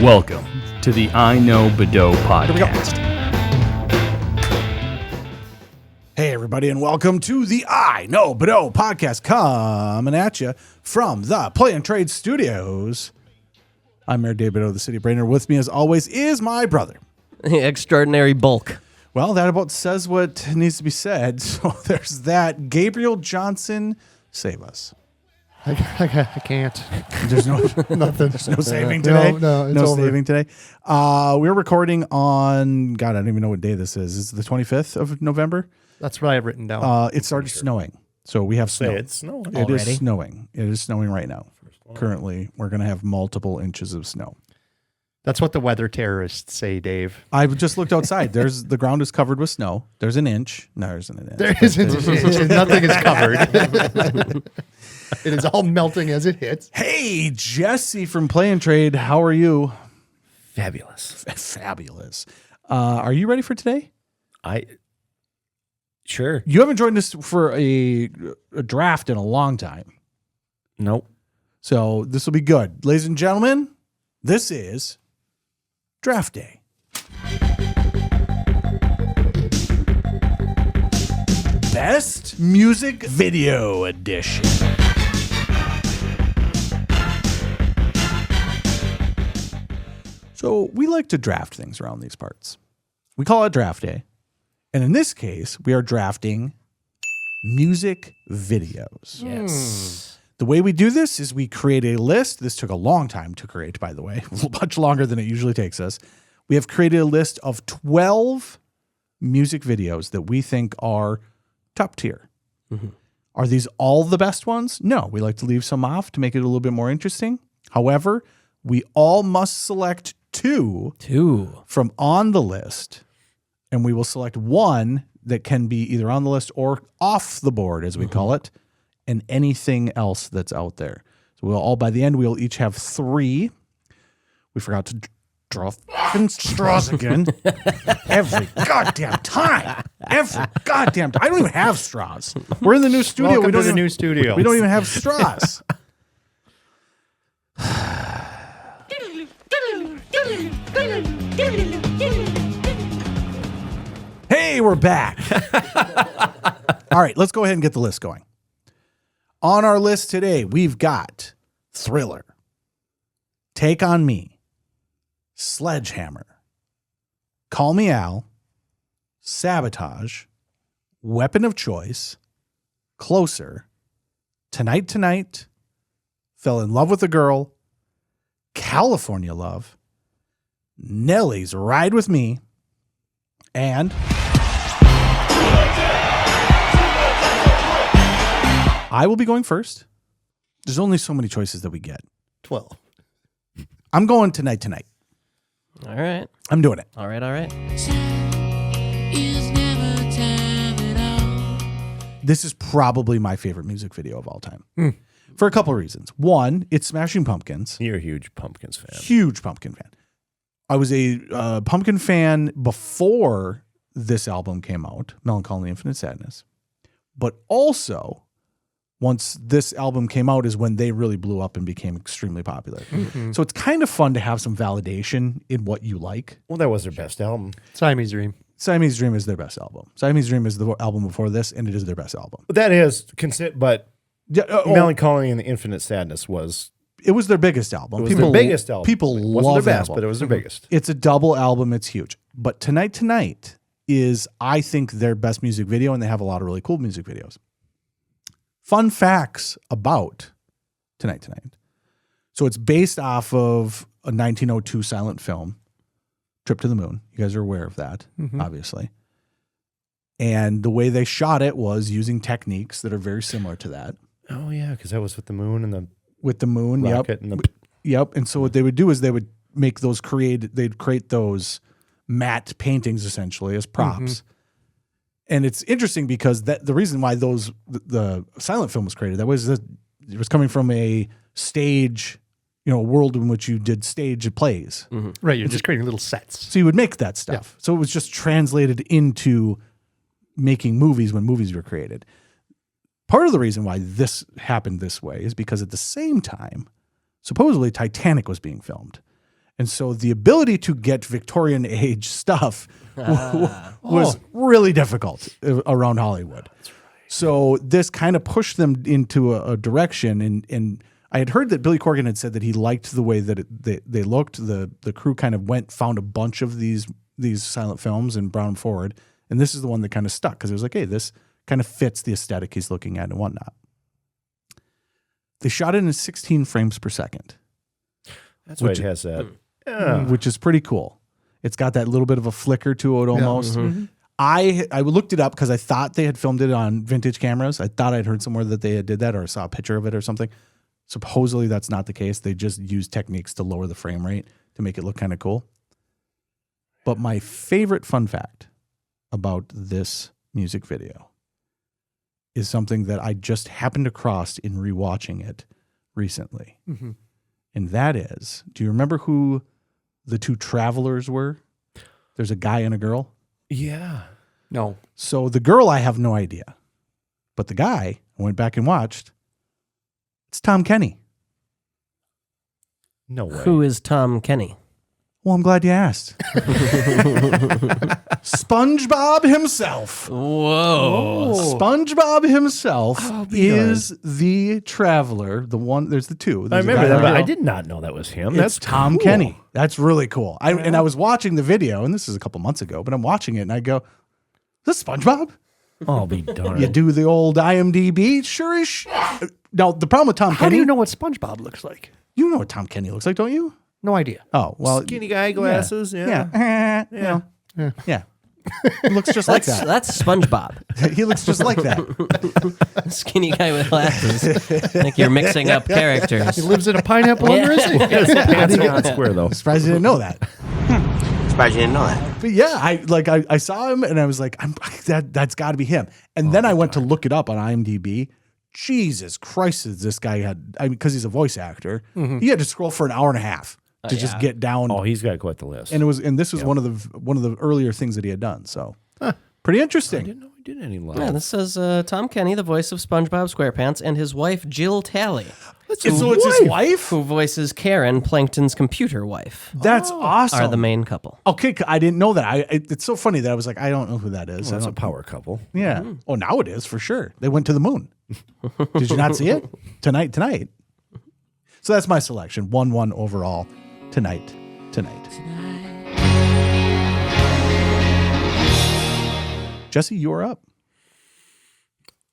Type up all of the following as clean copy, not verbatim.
Welcome to the iKnowBadeaux Podcast. Hey, everybody, and welcome to the iKnowBadeaux Podcast, coming at you from the Play and Trade Studios. I'm Mayor Dave Badeaux, the City Brainer. With me, as always, is my brother. Extraordinary bulk. Well, that about says what needs to be said. So there's that. Gabriel Johnson, save us. I can't. There's no Nothing. There's no saving today. No, it's no over. saving today. We're recording on, God, I don't even know what day this is. Is it the 25th of November? That's what I have written down. It started snowing. So we have snow. It's snowing. It is snowing. It is snowing right now. Currently, we're going to have multiple inches of snow. That's what the weather terrorists say, Dave. I've just looked outside. The ground is covered with snow. There's an inch. No, there isn't an inch. There isn't an inch. Nothing is covered. It is all melting as it hits. Hey, Jesse from Play and Trade. How are you? Fabulous. Fabulous. Are you ready for today? Sure. You haven't joined us for a draft in a long time. Nope. So this will be good. Ladies and gentlemen, this is Draft Day. Best Music Video Edition. So we like to draft things around these parts. We call it Draft Day. And in this case, we are drafting music videos. Yes. The way we do this is we create a list. This took a long time to create, by the way, much longer than it usually takes us. We have created a list of 12 music videos that we think are top tier. Mm-hmm. Are these all the best ones? No, we like to leave some off to make it a little bit more interesting. However, we all must select two from on the list, and we will select one that can be either on the list or off the board, as we call it, and anything else that's out there. So we'll all, by the end, we'll each have three. We forgot to draw fucking straws again. Every goddamn time. Every goddamn time. I don't even have straws. We're in the new studio. Welcome to the new studio. We don't even have straws. Hey, we're back. All right, let's go ahead and get the list going. On our list today, we've got Thriller, Take On Me, Sledgehammer, Call Me Al, Sabotage, Weapon of Choice, Closer, Tonight Tonight, Fell in Love with a Girl, California Love, Nelly's Ride With Me, and I will be going first. There's only so many choices that we get. 12. I'm going Tonight Tonight. All right. I'm doing it. All right. This is probably my favorite music video of all time. For a couple of reasons. One, it's Smashing Pumpkins. You're a huge Pumpkins fan. Huge Pumpkin fan. I was a Pumpkin fan before this album came out, Melancholy Infinite Sadness. But also, once this album came out is when they really blew up and became extremely popular. Mm-hmm. So it's kind of fun to have some validation in what you like. Well, that was their best album. Siamese Dream. Siamese Dream is their best album. Siamese Dream is the album before this, and it is their best album. But that is, but Yeah, Melancholy and the Infinite Sadness was it was their biggest album. It was their biggest album. People it love wasn't their that best, album. but it was their biggest. It's a double album. It's huge. But Tonight Tonight is, I think, their best music video, and they have a lot of really cool music videos. Fun facts about Tonight Tonight. So it's based off of a 1902 silent film, Trip to the Moon. You guys are aware of that, obviously. And the way they shot it was using techniques that are very similar to that. Oh, yeah, because that was with the moon and the With the moon, rocket and the... Yep. And so what they would do is they would make those they'd create those matte paintings essentially as props. And it's interesting because the reason why the silent film was created, that was it was coming from a stage, a world in which you did stage plays. Right, you're just creating little sets. So you would make that stuff. So it was just translated into making movies when movies were created. Part of the reason why this happened this way is because at the same time, supposedly Titanic was being filmed. And so the ability to get Victorian age stuff was really difficult around Hollywood. So this kind of pushed them into a direction. And I had heard that Billy Corgan had said that he liked the way that they looked. The crew kind of found a bunch of these silent films and brought them forward. And this is the one that kind of stuck because it was like, hey, this kind of fits the aesthetic he's looking at and whatnot. They shot it in 16 frames per second. That's why it has that. Which is pretty cool. It's got that little bit of a flicker to it almost. Yeah. Mm-hmm. I looked it up because I thought they had filmed it on vintage cameras. I thought I'd heard somewhere that they had did that or saw a picture of it or something. Supposedly that's not the case. They just used techniques to lower the frame rate to make it look kind of cool. But my favorite fun fact about this music video is something that I just happened across in rewatching it recently. Mm-hmm. And that is, do you remember who the two travelers were? There's a guy and a girl. Yeah. No. So the girl, I have no idea. But the guy, I went back and watched, it's Tom Kenny. No way. Who is Tom Kenny? Well, I'm glad you asked. SpongeBob himself. Whoa. SpongeBob himself is the traveler. The one, there's the two. There's I remember that, but girl. I did not know that was him. It's That's Tom cool. Kenny. That's really cool. And I was watching the video, and this is a couple months ago, but I'm watching it, and I go, is this SpongeBob? I'll be darned. You do the old IMDb? Sure as shit. Now, the problem with Tom How Kenny, do you know what SpongeBob looks like? you know what Tom Kenny looks like, don't you? No idea. Oh, well. Skinny guy, glasses. Yeah. Yeah. Yeah. He looks just like that. That's SpongeBob. He looks just like that. Skinny guy with glasses. Like you're mixing up characters. He lives in a pineapple under his seat. Pants are not square though. Surprised you didn't know that. Surprised you didn't know that. But yeah, I saw him and I was like, that's got to be him. And then I went to look it up on IMDb. Jesus Christ, is this guy had? I mean, because he's a voice actor, he had to scroll for an hour and a half to just get down. Oh, he's got quite the list. And this was one of the earlier things that he had done. So pretty interesting. I didn't know he did any live. Yeah, this says Tom Kenny, the voice of SpongeBob SquarePants, and his wife Jill Talley, So it's his wife. who voices Karen, Plankton's computer wife, That's awesome. are the main couple. Okay, I didn't know that. It's so funny that I was like, I don't know who that is. That's I a don't- power couple. Yeah. Oh, now it is for sure. They went to the moon. Did you not see it? Tonight. So that's my selection. 1-1 overall. Tonight. Jesse, you're up.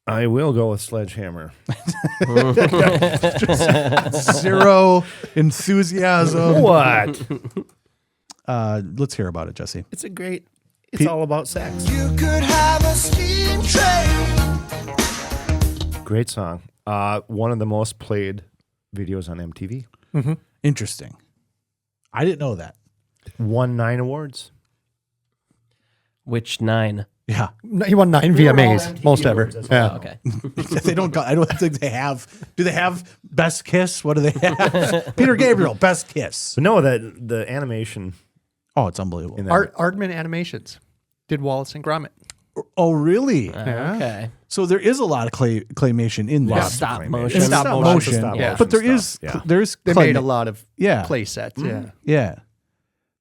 I will go with Sledgehammer. Zero enthusiasm. What? Let's hear about it, Jesse. It's a great. It's all about sex. You could have a steam train. Great song. One of the most played videos on MTV. Interesting. I didn't know that. Won 9 awards. Which 9? Yeah. He won 9 VMAs, most ever. Yeah. Oh, okay. They don't. I don't think they have. Do they have Best Kiss? What do they have? Peter Gabriel, Best Kiss. But no, that the animation Oh, it's unbelievable. in that. Aardman Animations did Wallace and Gromit. Oh, really? Okay. So there is a lot of claymation in there. Stop claymation. motion. Stop Lots of motion. stop Yeah. motion But there stuff. is there's They made a lot of Yeah. play sets. Yeah. Yeah.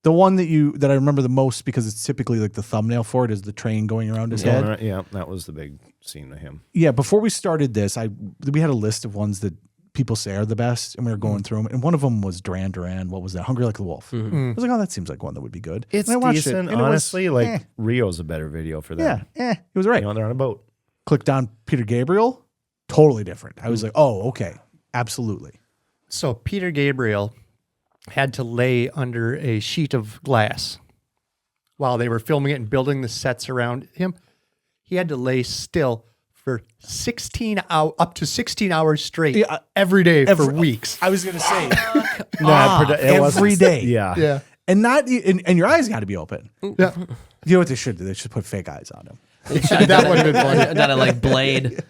The one that I remember the most because it's typically like the thumbnail for it is the train going around his head. Yeah, that was the big scene of him. Yeah, before we started this, we had a list of ones that people say are the best, and we were going through them. And one of them was Duran Duran. What was that? Hungry Like the Wolf. I was like, oh, that seems like one that would be good. It's And I watched decent, it, and it was, honestly. Like Rio's a better video for that. it was right. You know, they're on a boat. Clicked on Peter Gabriel, totally different. I was like, oh, okay, absolutely. So Peter Gabriel had to lay under a sheet of glass while they were filming it and building the sets around him. He had to lay still for 16 up to 16 hours straight every day for weeks. I was gonna say Every day. Yeah. Yeah. and not and your eyes got to be open. Yeah. You know what they should do? They should put fake eyes on him. That would have been funny. Done it like Blade.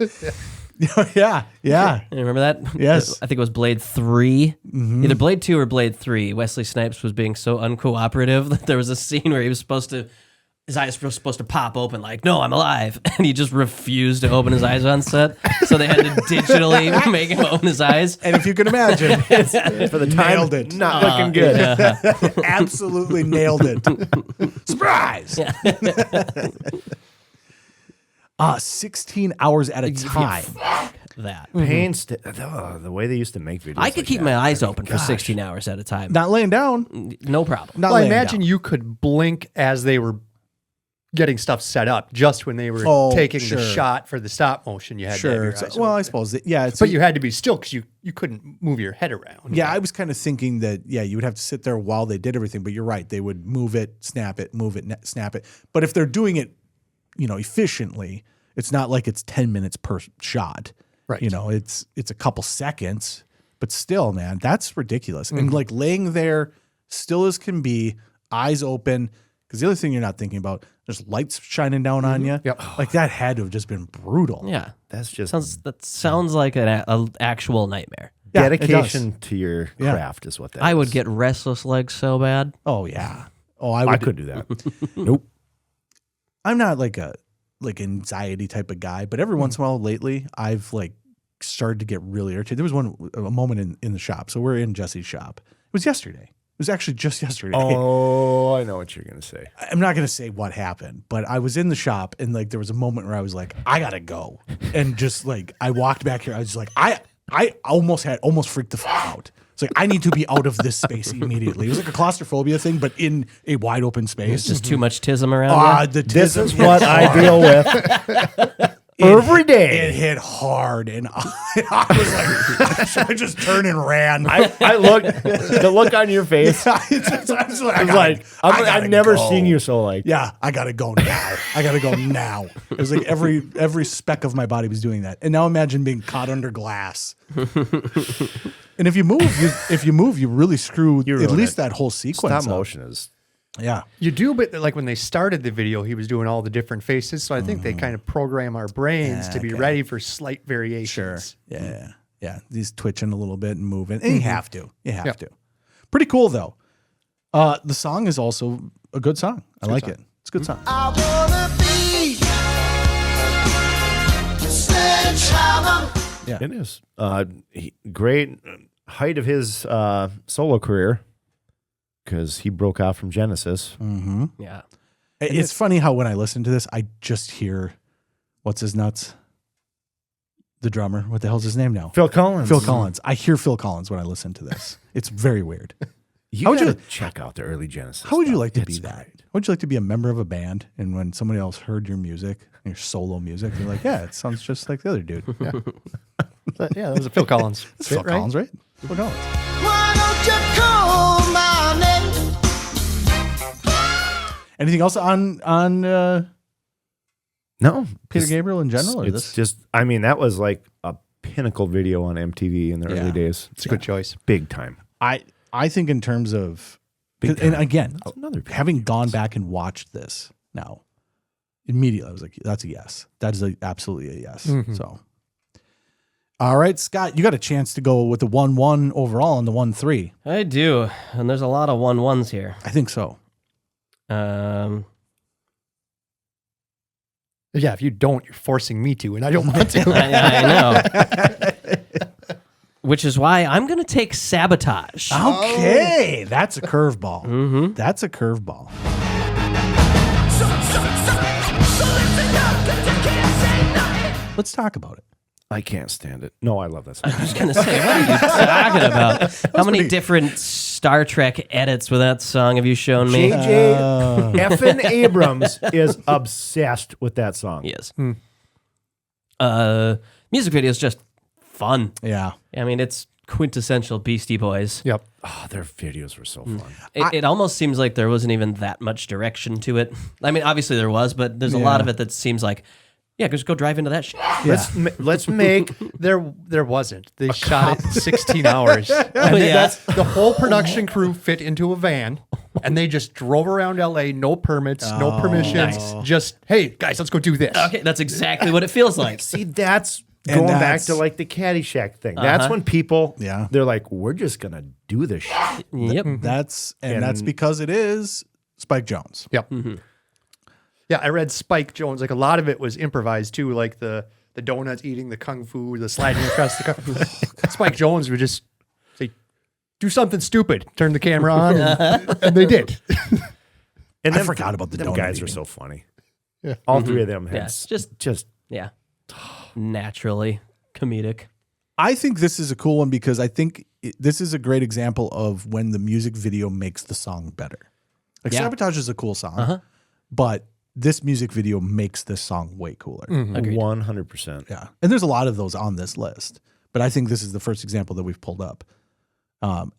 yeah. You remember that? Yes. I think it was Blade 3. Either Blade 2 or Blade 3. Wesley Snipes was being so uncooperative that there was a scene where he was supposed to his eyes were supposed to pop open like, no, I'm alive. And he just refused to open his eyes on set. So they had to digitally make him open his eyes. And if you can imagine, For the time, nailed it. not looking good. Absolutely nailed it. Surprise! 16 hours at a time. That. The way they used to make videos. I could like keep that. my eyes open for 16 hours at a time. Not laying down. No problem. Not Well, I laying imagine down. you could blink as they were getting stuff set up, just when they were taking sure. the shot for the stop motion. You had to have Sure. your So- eyes well, I open. suppose it's But you had to be still because you couldn't move your head around. Yeah, I was kind of thinking that, you would have to sit there while they did everything, but you're right. They would move it, snap it, snap it. But if they're doing it, efficiently, it's not like it's 10 minutes per shot. Right. It's a couple seconds, but still, man, that's ridiculous. And like laying there still as can be, eyes open, because the other thing you're not thinking about, there's lights shining down on you. Yep. Like that had to have just been brutal. Yeah. That's just That sounds like an actual nightmare. Yeah, it dedication to your Yeah. craft is what that I is. would get restless legs so bad. Oh, yeah. Oh, I I could do that. Nope. I'm not like a anxiety type of guy, but every once in a while lately, I've started to get really irritated. There was a moment in the shop. So we're in Jesse's shop. It was yesterday. It was actually just yesterday. Oh, I know what you're gonna say. I'm not going to say what happened, but I was in the shop and there was a moment where I was like, I gotta go. And just I walked back here. I was just like, I almost freaked the fuck out. It's like, I need to be out of this space immediately. It was like a claustrophobia thing, but in a wide open space. Just too much tism around. The This tism is hit what I hard. deal with every day. It hit hard, and I was like, I just turned and ran. I looked, the look on your face. I've never seen you so Yeah, I gotta go now. I gotta go now. It was like every speck of my body was doing that. And now imagine being caught under glass. And if you move, you really screw at ruin least it. that whole sequence. Stop up. motion is. Yeah. You do, but when they started the video, he was doing all the different faces. So I think they kind of program our brains to be ready for slight variations. Yeah. Yeah. He's twitching a little bit and moving. And you have to. You have to. Pretty cool though. The song is also a good song. I like it. It's a good song. I wanna be Sledgehammer. Yeah. It is. Great height of his solo career because he broke out from Genesis. Yeah. It's funny how when I listen to this, I just hear, what's his nuts? The drummer. What the hell's his name now? Phil Collins. Phil Collins. I hear Phil Collins when I listen to this. It's very weird. You How would gotta you- check out the early Genesis. How would you stuff. like to be It's that? great. How would you like to be a member of a band and when somebody else heard your music, your solo music, you're like, yeah, it sounds just like the other dude. Yeah. Yeah, that was a Phil Collins. That's Phil bit, right? Collins, right? Phil Collins. Why don't you call my name? Anything else on No, Peter it's- Gabriel in general? Or It's this? just. I mean, that was like a pinnacle video on MTV in the Yeah. early days. It's a good choice. Big time. I think in terms of, Big and time. again, That's another big having gone back and watched this now, immediately I was like, that's a yes. That is absolutely a yes. So, all right, Scott, you got a chance to go with the 1-1 overall and the 1-3. I do. And there's a lot of 1-1s here. I think so. Yeah, if you don't, you're forcing me to, and I don't want to. I know. Which is why I'm going to take Sabotage. Okay, that's a curveball. Mm-hmm. That's a curveball. Let's talk about it. I can't stand it. No, I love that song. I was going to say, what are you talking about? How many different Star Trek edits with that song have you shown me? JJ effing Abrams is obsessed with that song. He is. Music video is just fun. Yeah. I mean, it's quintessential Beastie Boys. Yep. Oh, their videos were so fun. It almost seems like there wasn't even that much direction to it. I mean, obviously there was, but there's a lot of it that seems like, yeah, just go drive into that shit. Let's make There wasn't. They shot it in 16 hours. And yeah. that's the whole production crew fit into a van, and they just drove around LA, no permits, no permissions. nice. Just, hey, guys, let's go do this. Okay, that's exactly what it feels like. see. That's And going back that's- to like the Caddyshack thing. That's when people, Yeah. they're like, we're just gonna do this shit. Yep. That's because it is Spike Jones. Yep. Yeah, I read Spike Jones. Like a lot of it was improvised too, like the donuts eating the kung fu, the sliding across the kung. Spike Jones would just say, "Do something stupid." Turn the camera on, and they did. And I forgot about the them donut guys are eating. so funny. Yeah. All three of them had Yeah, just Yeah. Naturally comedic. I think this is a cool one because I think this is a great example of when the music video makes the song better. Like Yeah. Sabotage is a cool song, but this music video makes this song way cooler. 100%. Yeah. And there's a lot of those on this list, but I think this is the first example that we've pulled up. And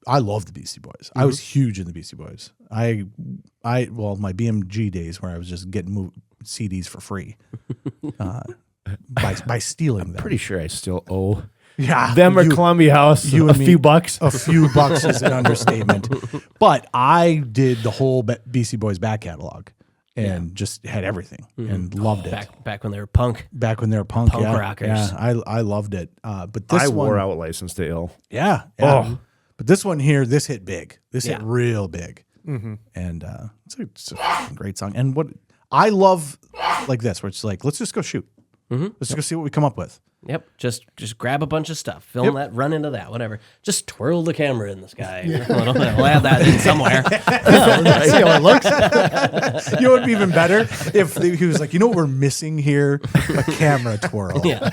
I love the Beastie Boys. I was huge in the Beastie Boys. Well, my BMG days where I was just getting CDs for free by stealing them. Pretty sure I still owe Yeah. them or Columbia House you a and me- few bucks. A few bucks is an understatement. But I did the whole Beastie Boys back catalog and just had everything and loved it. Back when they were punk. Back when they were punk Punk yeah, rockers. Yeah, I loved it. But this I one, wore out License to Ill. yeah. Oh. But this one here, this hit big. This hit Yeah. real big. And it's a fucking great song. And what I love like this, where it's like, let's just go shoot. Let's just go see what we come up with. Yep. Just grab a bunch of stuff, film that, run into that, whatever. Just twirl the camera in the sky. We'll add that in somewhere. See how it looks. You know what would be even better if he was like, you know what we're missing here? A camera twirl. Yeah.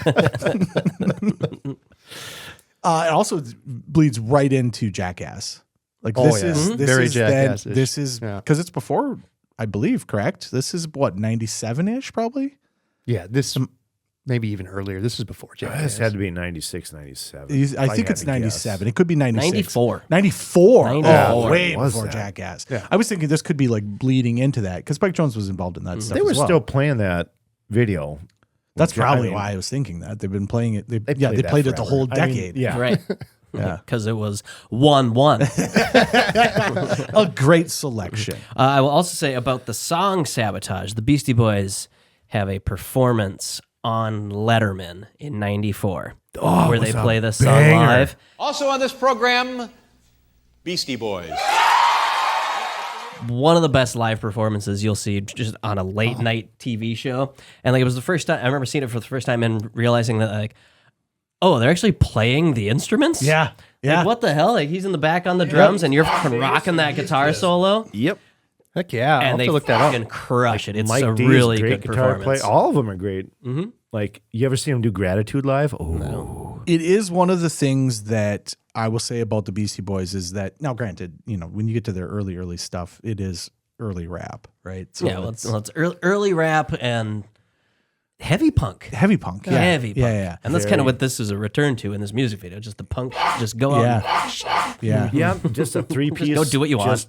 It also bleeds right into Jackass. Like Oh, this yeah. is this Very is then, Jackass-ish. this is Yeah. because it's before, I believe, correct? This is what 97-ish probably. Yeah, this maybe even earlier. This is before Jackass. This had to be 96, 97. I think it's 97. It could be 96. 94. 94. 94. Oh, way Was before that? Jackass. Yeah. I was thinking this could be like bleeding into that because Spike Jonze was involved in that stuff. They were as well. still playing that video. That's which, I probably mean, why I was thinking that. They've been playing it. They played played that it the forever. whole I mean, decade. yeah. Right. Yeah. Because it was 1-1. A great selection. I will also say about the song Sabotage, the Beastie Boys have a performance on Letterman in 94 where they play the song live. Also on this program, Beastie Boys. One of the best live performances you'll see just on a late night TV show. And like it was the first time, I remember seeing it for the first time and realizing that like, oh, they're actually playing the instruments? Yeah. Yeah. Like, what the hell? Like he's in the back on the drums and you're fucking rocking that guitar solo. Yep. Heck yeah. I'll And have they to look that up. fucking crush it. It's Mike a D is really great good guitar performance. play. All of them are great. Mm-hmm. Like, you ever see him do Gratitude live? Oh, It is one of the things that I will say about the Beastie Boys is that now, granted, you know, when you get to their early stuff, it is early rap, right? So Yeah, well, it's early rap and heavy punk. heavy punk. Yeah. Heavy punk. Yeah. And that's kind of what this is a return to in this music video. Just the punk, just go out and Yeah. yeah, just a three-piece. go do what you want.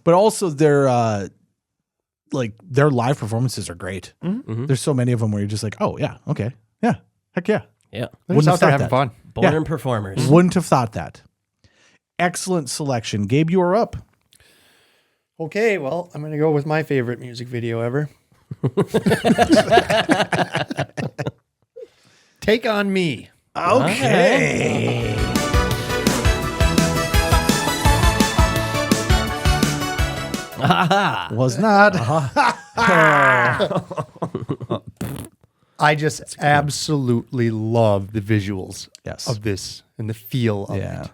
But also their live performances are great. There's so many of them where you're just like, oh yeah, okay, yeah, heck yeah. Yeah. They're Wouldn't just have out there thought having that. fun. Born performers. Wouldn't have thought that. Excellent selection, Gabe. You are up. Okay, well, I'm going to go with my favorite music video ever. Take on Me. Okay. Was not. I just absolutely love the visuals Yes. of this and the feel of Yeah. it.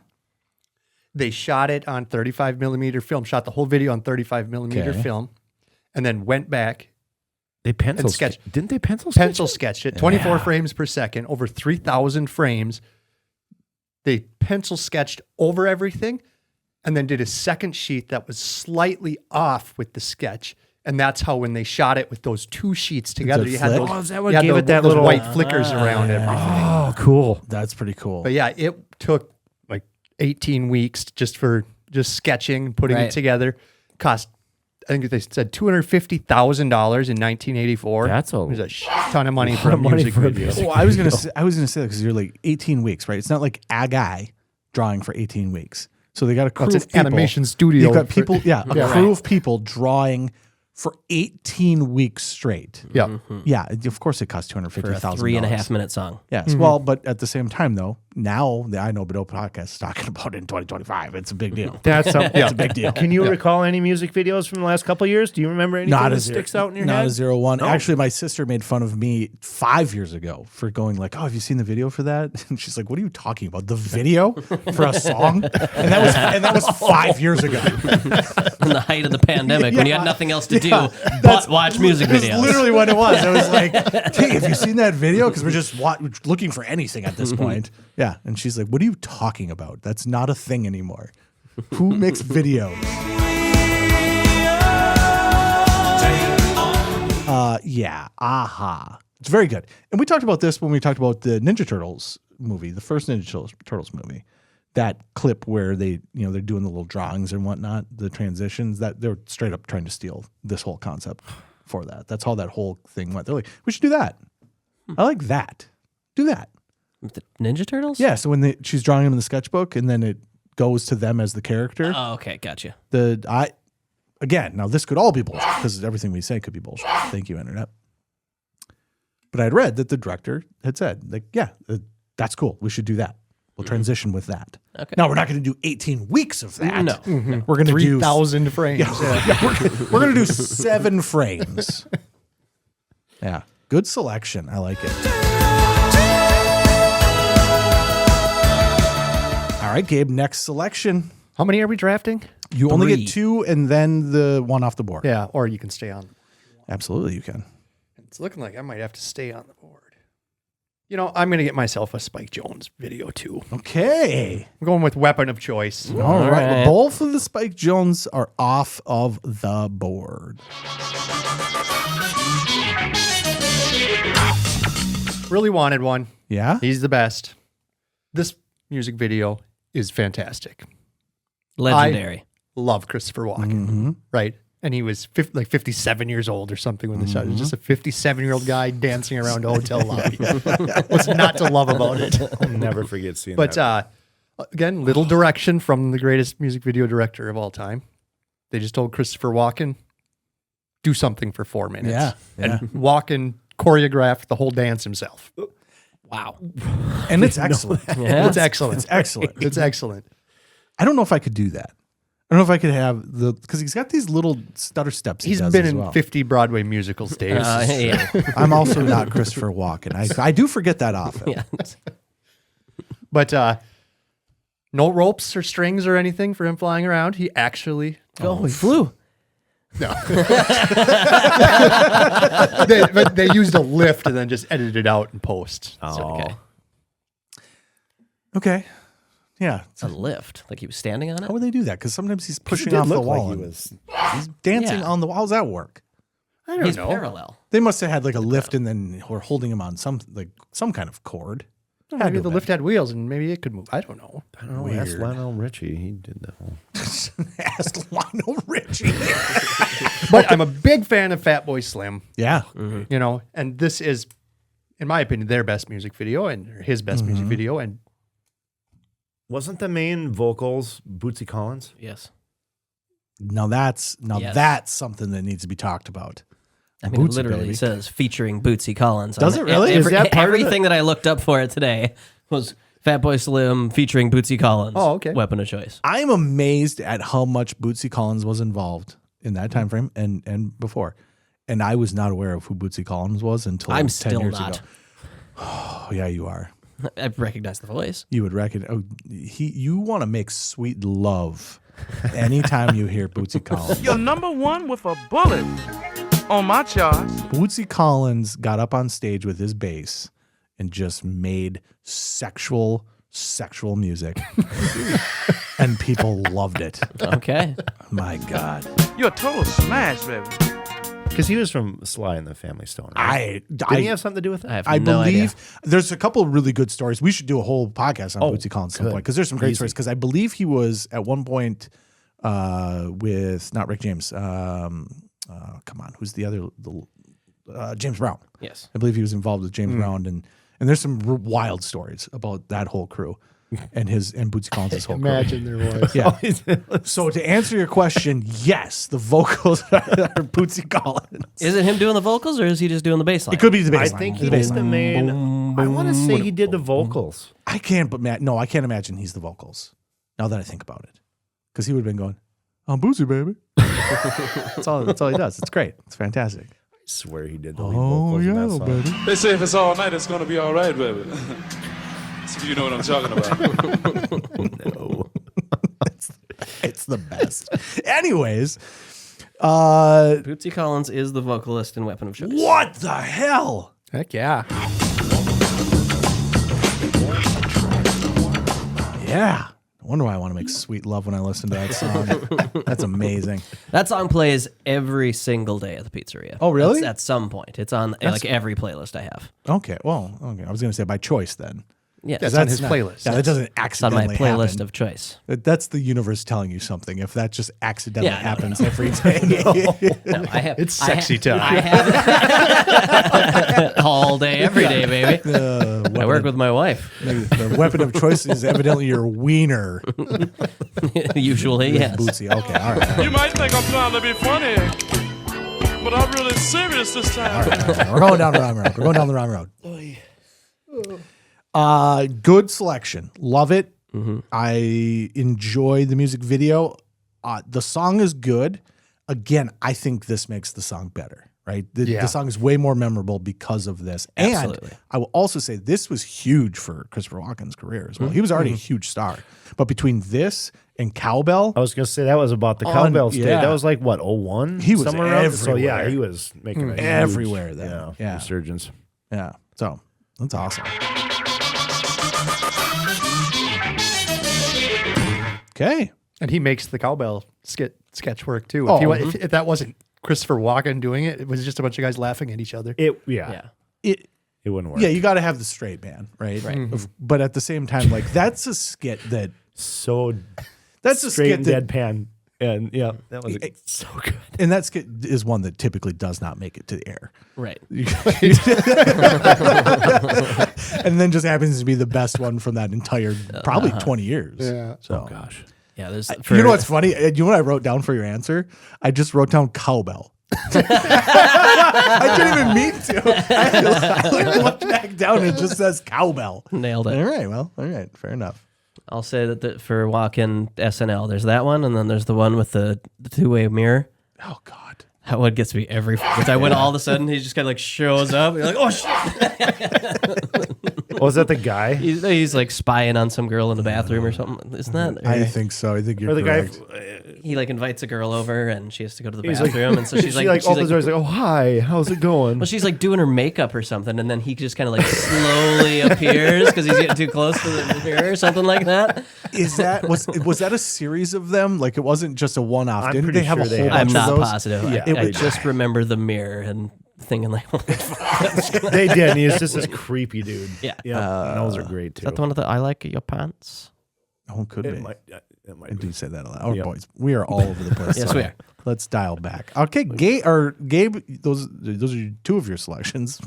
They shot it on 35 millimeter film, shot the whole video on 35 millimeter Okay. film, and then went back, They pencil And sketch. Didn't they pencil sketch? pencil sketched it, 24 frames per second, over 3,000 frames. They pencil sketched over everything and then did a second sheet that was slightly off with the sketch. And that's how when they shot it with those two sheets together, it you had flick? those, Oh, is that what you had gave the- it that those little- white flickers around everything. Oh, cool. That's pretty cool. But yeah, it took like 18 weeks just for sketching and putting Right. it together. Cost, I think they said $250,000 in 1984. That's a It was a ton of money for a of money music for a video. music Well, I was gonna say that because you're like 18 weeks, right? It's not like a guy drawing for 18 weeks. So they got a crew It's of an people. animation studio You've got for- people, a crew of people drawing for 18 weeks straight. Yeah. Yeah, of course it costs For a $250,000. 3.5 minute song. Yes. Well, but at the same time though, now the iKnowBadeaux podcast is talking about it in 2025. It's a big deal. That's something. It's a big deal. Can you recall any music videos from the last couple of years? Do you remember anything Not that a sticks out in your not head? a 0-1. No. Actually, my sister made fun of me 5 years ago for going like, "Oh, have you seen the video for that?" And she's like, "What are you talking about? The video for a song?" And that was 5 years ago. In the height of the pandemic, when you had nothing else to do but watch music That's videos. literally what it was. I was like, "Hey, have you seen that video?" Because we're just looking for anything at this point. Yeah, and she's like, "What are you talking about? That's not a thing anymore. Who makes videos?" Yeah, aha. It's very good. And we talked about this when we talked about the Ninja Turtles movie, the first Ninja Turtles movie. That clip where they're doing the little drawings and whatnot, the transitions, that they're straight up trying to steal this whole concept for that. That's how that whole thing went. They're like, we should do that. I like that. Do that. The Ninja Turtles? Yeah. So when she's drawing them in the sketchbook and then it goes to them as the character. Oh, okay. Gotcha. Again, now this could all be bullshit because everything we say could be bullshit. Thank you, Internet. But I had read that the director had said, like, yeah, that's cool. We should do that. We'll transition with that. Okay. Now, we're not going to do 18 weeks of that. No. We're going to do 3,000 frames. we're going to do 7 frames. Yeah. Good selection. I like it. All right, Gabe, next selection. How many are we drafting? You only 3. get 2 and then the one off the board. Yeah, or you can stay on. Absolutely, you can. It's looking like I might have to stay on the board. You know, I'm going to get myself a Spike Jonze video too. Okay. I'm going with weapon of choice. All right. Both of the Spike Jonze are off of the board. Really wanted one. Yeah? He's the best. This music video is fantastic. Legendary. Love Christopher Walken, right? And he was 57 years old or something when they shot it. Just a 57-year-old guy dancing around a hotel lobby. What's not to love about it? I'll never forget seeing that. But again, little direction from the greatest music video director of all time. They just told Christopher Walken, do something for 4 minutes. Yeah. And Walken choreographed the whole dance himself. Wow. And it's excellent. It's excellent. It's excellent. It's excellent. I don't know if I could do that. I don't know if I could have because he's got these little stutter steps. He's does been as in well. 50 Broadway musicals, Dave. Yeah. I'm also not Christopher Walken. I do forget that often. Yeah. But no ropes or strings or anything for him flying around. He actually Oh, he flew. but they used a lift and then just edited it out in post. Okay. Okay. Yeah. It's a lift. Like he was standing on it? How would they do that? Because sometimes he's He pushing did off the look wall. like he and was. he's dancing Yeah. on the wall. How's that work? I don't He's know. parallel. They must have had like a lift and then we're holding him on some kind of cord. Maybe the lift had wheels and maybe it could move. I don't know. I don't know. Ask Lionel Richie. He did the whole. Ask Lionel Richie. But I'm a big fan of Fatboy Slim, Yeah. you know, and this is, in my opinion, their best music video and his best music video. And Wasn't the main vocals Bootsy Collins? Yes. Now that's Yes. something that needs to be talked about. I mean, it Bootsy, literally baby. says featuring Bootsy Collins. Does it really? Is that part of everything that I looked up for it today was Fatboy Slim featuring Bootsy Collins. Oh, okay. Weapon of choice. I'm amazed at how much Bootsy Collins was involved in that time frame and before. And I was not aware of who Bootsy Collins was until I'm 10 still years not. ago. Oh, yeah, you are. I recognize the voice. You would reckon. Oh, you want to make sweet love anytime you hear Bootsy Collins. You're number one with a bullet on my charts. Bootsy Collins got up on stage with his bass and just made sexual music. And people loved it. Okay. My God. You're a total smash, baby. Because he was from Sly and the Family Stone. Right? I Did he have something to do with it? I have I no believe idea. there's a couple of really good stories. We should do a whole podcast on Bootsy Collins at some good. point because there's some great Easy. stories. Because I believe he was at one point with not Rick James. Come on, who's the other? James Brown. Yes. I believe he was involved with James Brown, and there's some wild stories about that whole crew and Bootsy Collins' whole crew. imagine there was. Yeah. So to answer your question, yes, the vocals are Bootsy Collins. Is it him doing the vocals or is he just doing the bass line? It could be the I bass line. think The he bass was the line. main boom, boom. I want to say he did the vocals. I can't imagine he's the vocals. Now that I think about it, because he would have been going, "I'm boozy, baby." That's all he does. It's great. It's fantastic. I swear he did the lead vocals in that song. baby. They say if it's all night, it's gonna be all right, baby. So you know what I'm talking about. No. It's the best. Anyways, Bootsy Collins is the vocalist in Weapon of Choice. what the hell? Heck yeah. Yeah. No wonder why I want to make sweet love when I listen to that song. That's amazing. That song plays every single day at the pizzeria. Oh, really? That's at some point. It's on like every playlist I have. Okay. Well, okay. I was going to say by choice then. Yeah, That's on his playlist. Yeah, that doesn't it's on accidentally my playlist happen. of choice. That's the universe telling you something. If that just accidentally Yeah, no, happens every day. No, I have. It's sexy time. I have it all day, every day, baby. I work with my wife. The weapon of choice is evidently your wiener. Usually, yes. Bootsy. Okay. All right. You might think I'm trying to be funny, but I'm really serious this time. All right. We're going down the wrong road. We're going down the wrong road. Good selection. Love it. I enjoy the music video. The song is good. Again, I think this makes the song better, right? The song is way more memorable because of this. Absolutely. And I will also say this was huge for Christopher Walken's career as well. He was already a huge star. But between this and Cowbell, I was going to say that was about the cowbell state. yeah. That was like, what, 01? He was Somewhere around. So, yeah, everywhere. he was making a Everywhere huge, then. Yeah. resurgence. yeah. So that's awesome. Okay. And he makes the cowbell sketch work too. Oh, If that wasn't Christopher Walken doing it, it was just a bunch of guys laughing at each other. It It wouldn't work. Yeah, you got to have the straight man, right? But at the same time, like that's a skit that So that's a straight skit and that, deadpan. And yeah, that was so good. and that skit is one that typically does not make it to the air, Right. and then just happens to be the best one from that entire probably 20 years. Yeah. So, Gosh. Yeah, there's. you know what's funny? You know what I wrote down for your answer? I just wrote down cowbell. I didn't even mean to. I looked back down and it just says cowbell. Nailed it. All right, well, all right, fair enough. I'll say that for Walken SNL, there's that one, and then there's the one with the two-way mirror. Oh God. That one gets me every time when all of a sudden he just kind of like shows up. You're like, oh shit! Was that the guy? He's like spying on some girl in the bathroom or something. Isn't that? I think so. I think you're Or the guy? correct. He like invites a girl over and she has to go to the He's like- bathroom, and so she's she like, opens the door. He's like, "Oh hi, how's it going?" well, she's like doing her makeup or something, and then he just kind of like slowly appears because he's getting too close to the mirror or something like that. Is that was that a series of them? Like it wasn't just a one-off. I'm Didn't pretty they have sure a they whole have. bunch I'm of not those? positive. Yeah. I just remember the mirror and thinking like, They did. And he's just this creepy dude. yeah. Yeah, those are great too. Is that the one with the I like your pants? Oh, could be. It might I be. do say that a lot. Oh, Yep. boys, we are all over the place. Yes, we are. Let's dial back. Okay, Gabe, those are two of your selections.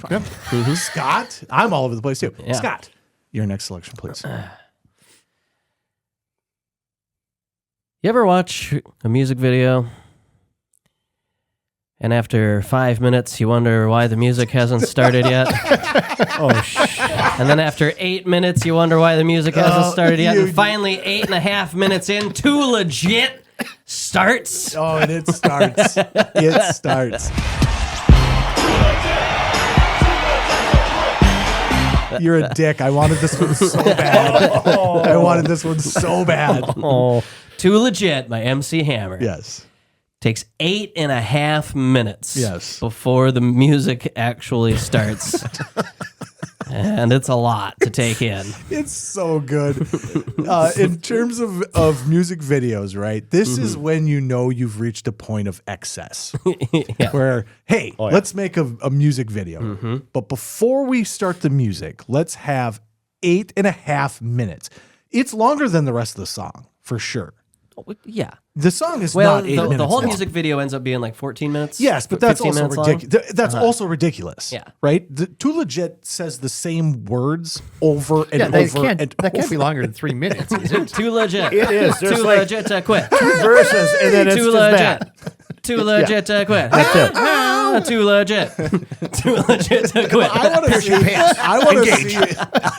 Scott, I'm all over the place too. Yeah. Scott, your next selection, please. You ever watch a music video and after 5 minutes you wonder why the music hasn't started yet? And then after 8 minutes you wonder why the music hasn't started yet? And finally 8.5 minutes in, Too Legit starts. Oh, and it starts. It starts. You're a dick. I wanted this one so bad. I wanted this one so bad. Oh, Too Legit by MC Hammer. Yes. Takes 8.5 minutes Yes. before the music actually starts. And it's a lot to take in. It's so good. In terms of music videos, right? This is when you know you've reached a point of excess. Where, hey, let's make a music video. But before we start the music, let's have 8.5 minutes. It's longer than the rest of the song, for sure. Yeah. The song is Well, not 8 minutes. the whole long. music video ends up being like 14 minutes. Yes, but that's 15 also minutes long. ridiculous. That's also ridiculous. Yeah. Right? Too Legit says the same words over and That over and can't over. be longer than 3 minutes, is it? Too legit. it is. There's Too like legit to quit. verses, and then it's Too just legit. that. Too legit to quit. That's it. Too legit. Too legit to quit. I want to see. I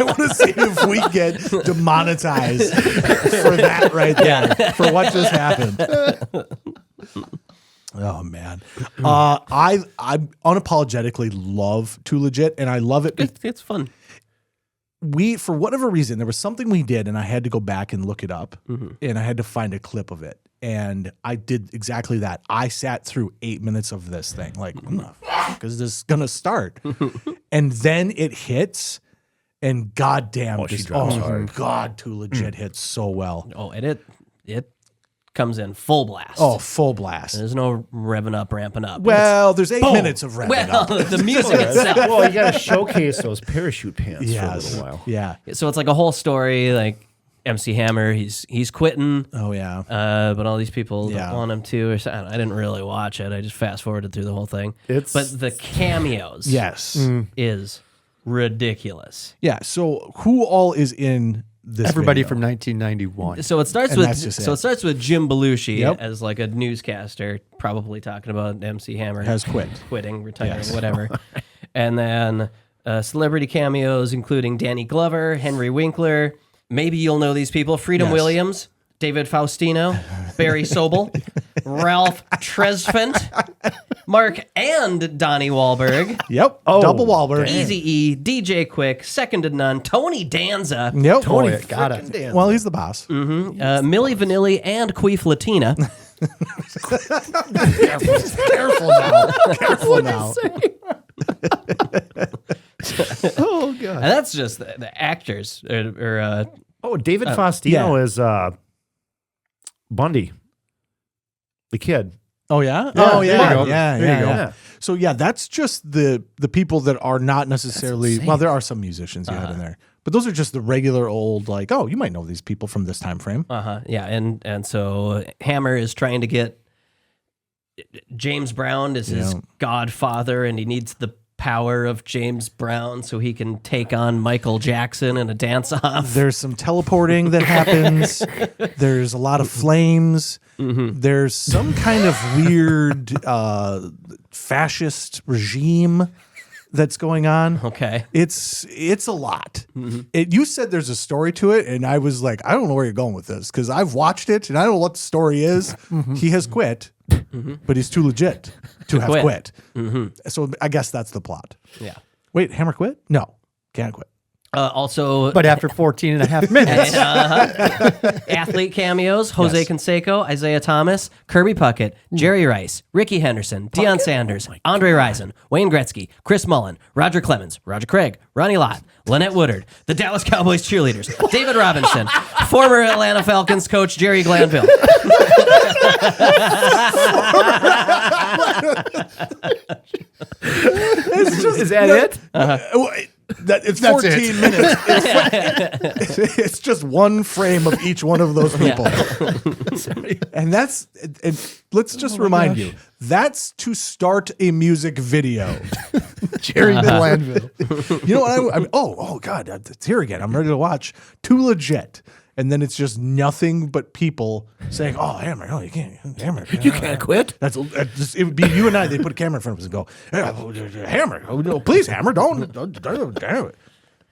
want to see if we get demonetized for that right there. For what just happened. Oh man, I unapologetically love Too Legit, and I love it. It's fun. We, for whatever reason, there was something we did, and I had to go back and look it up, and I had to find a clip of it, and I did exactly that. I sat through 8 minutes of this thing, like, when the fuck is this gonna start? And then it hits, and goddamn, God, Too Legit hits so well. Oh, and it comes in full blast. Oh, full blast. There's no revving up, ramping up. Well, there's 8 minutes of revving up. The music itself. Well, you got to showcase those parachute pants for a little while. Yeah. So it's like a whole story. Like MC Hammer, he's quitting. Oh yeah. But all these people don't want him to. Or something. I didn't really watch it. I just fast forwarded through the whole thing. But the cameos, is ridiculous. Yeah. So who all is in this? Everybody video? from 1991. So it starts And with that's just it it. starts with Jim Belushi Yep. as like a newscaster, probably talking about MC Hammer Has quit. quitting, retiring, whatever. And then celebrity cameos including Danny Glover, Henry Winkler. Maybe you'll know these people: Freedom Williams, David Faustino, Barry Sobel, Ralph Tresvant, Mark and Donnie Wahlberg. Yep. Double Wahlberg. Eazy-E, DJ Quick, Second to None, Tony Danza, Yep. Tony, got it. Well, he's the boss. Milli Vanilli, and Queef Latina. Careful now. Careful now. Oh, God. And that's just the actors. David Faustino is Bundy, the kid. Oh yeah. Yeah, Oh there yeah. you go. Yeah. There you go. Yeah. So yeah, that's just the people that are not necessarily. Well, there are some musicians you had in there, but those are just the regular old like. Oh, you might know these people from this time frame. Yeah, and so Hammer is trying to get James Brown as his godfather, and he needs the power of James Brown so he can take on Michael Jackson in a dance-off. There's some teleporting that happens. There's a lot of flames. There's some kind of weird fascist regime that's going on. Okay. It's a lot. You said there's a story to it, and I was like, I don't know where you're going with this because I've watched it, and I don't know what the story is. He has quit, but he's too legit to have quit. So I guess that's the plot. Yeah. Wait, Hammer quit? No, can't quit. Also, But after 14 and a half minutes. athlete cameos: Jose Canseco, Isaiah Thomas, Kirby Puckett, Jerry Rice, Ricky Henderson, Deion Sanders, Andre Rison, Wayne Gretzky, Chris Mullen, Roger Clemens, Roger Craig, Ronnie Lott, Lynette Woodard, the Dallas Cowboys cheerleaders, David Robinson, former Atlanta Falcons coach Jerry Glanville. Is that it? It's 14 minutes. It's just one frame of each one of those people. And that's, let's just remind you, that's to start a music video. Jerry Glanville. You know what? Oh God, it's here again. I'm ready to watch Too Legit. And then it's just nothing but people saying, "Oh, Hammer, no, you can't, Hammer, You can't quit. It would be you and I. They put a camera in front of us and go, hey, Hammer, oh, no, please, Hammer, don't, damn it."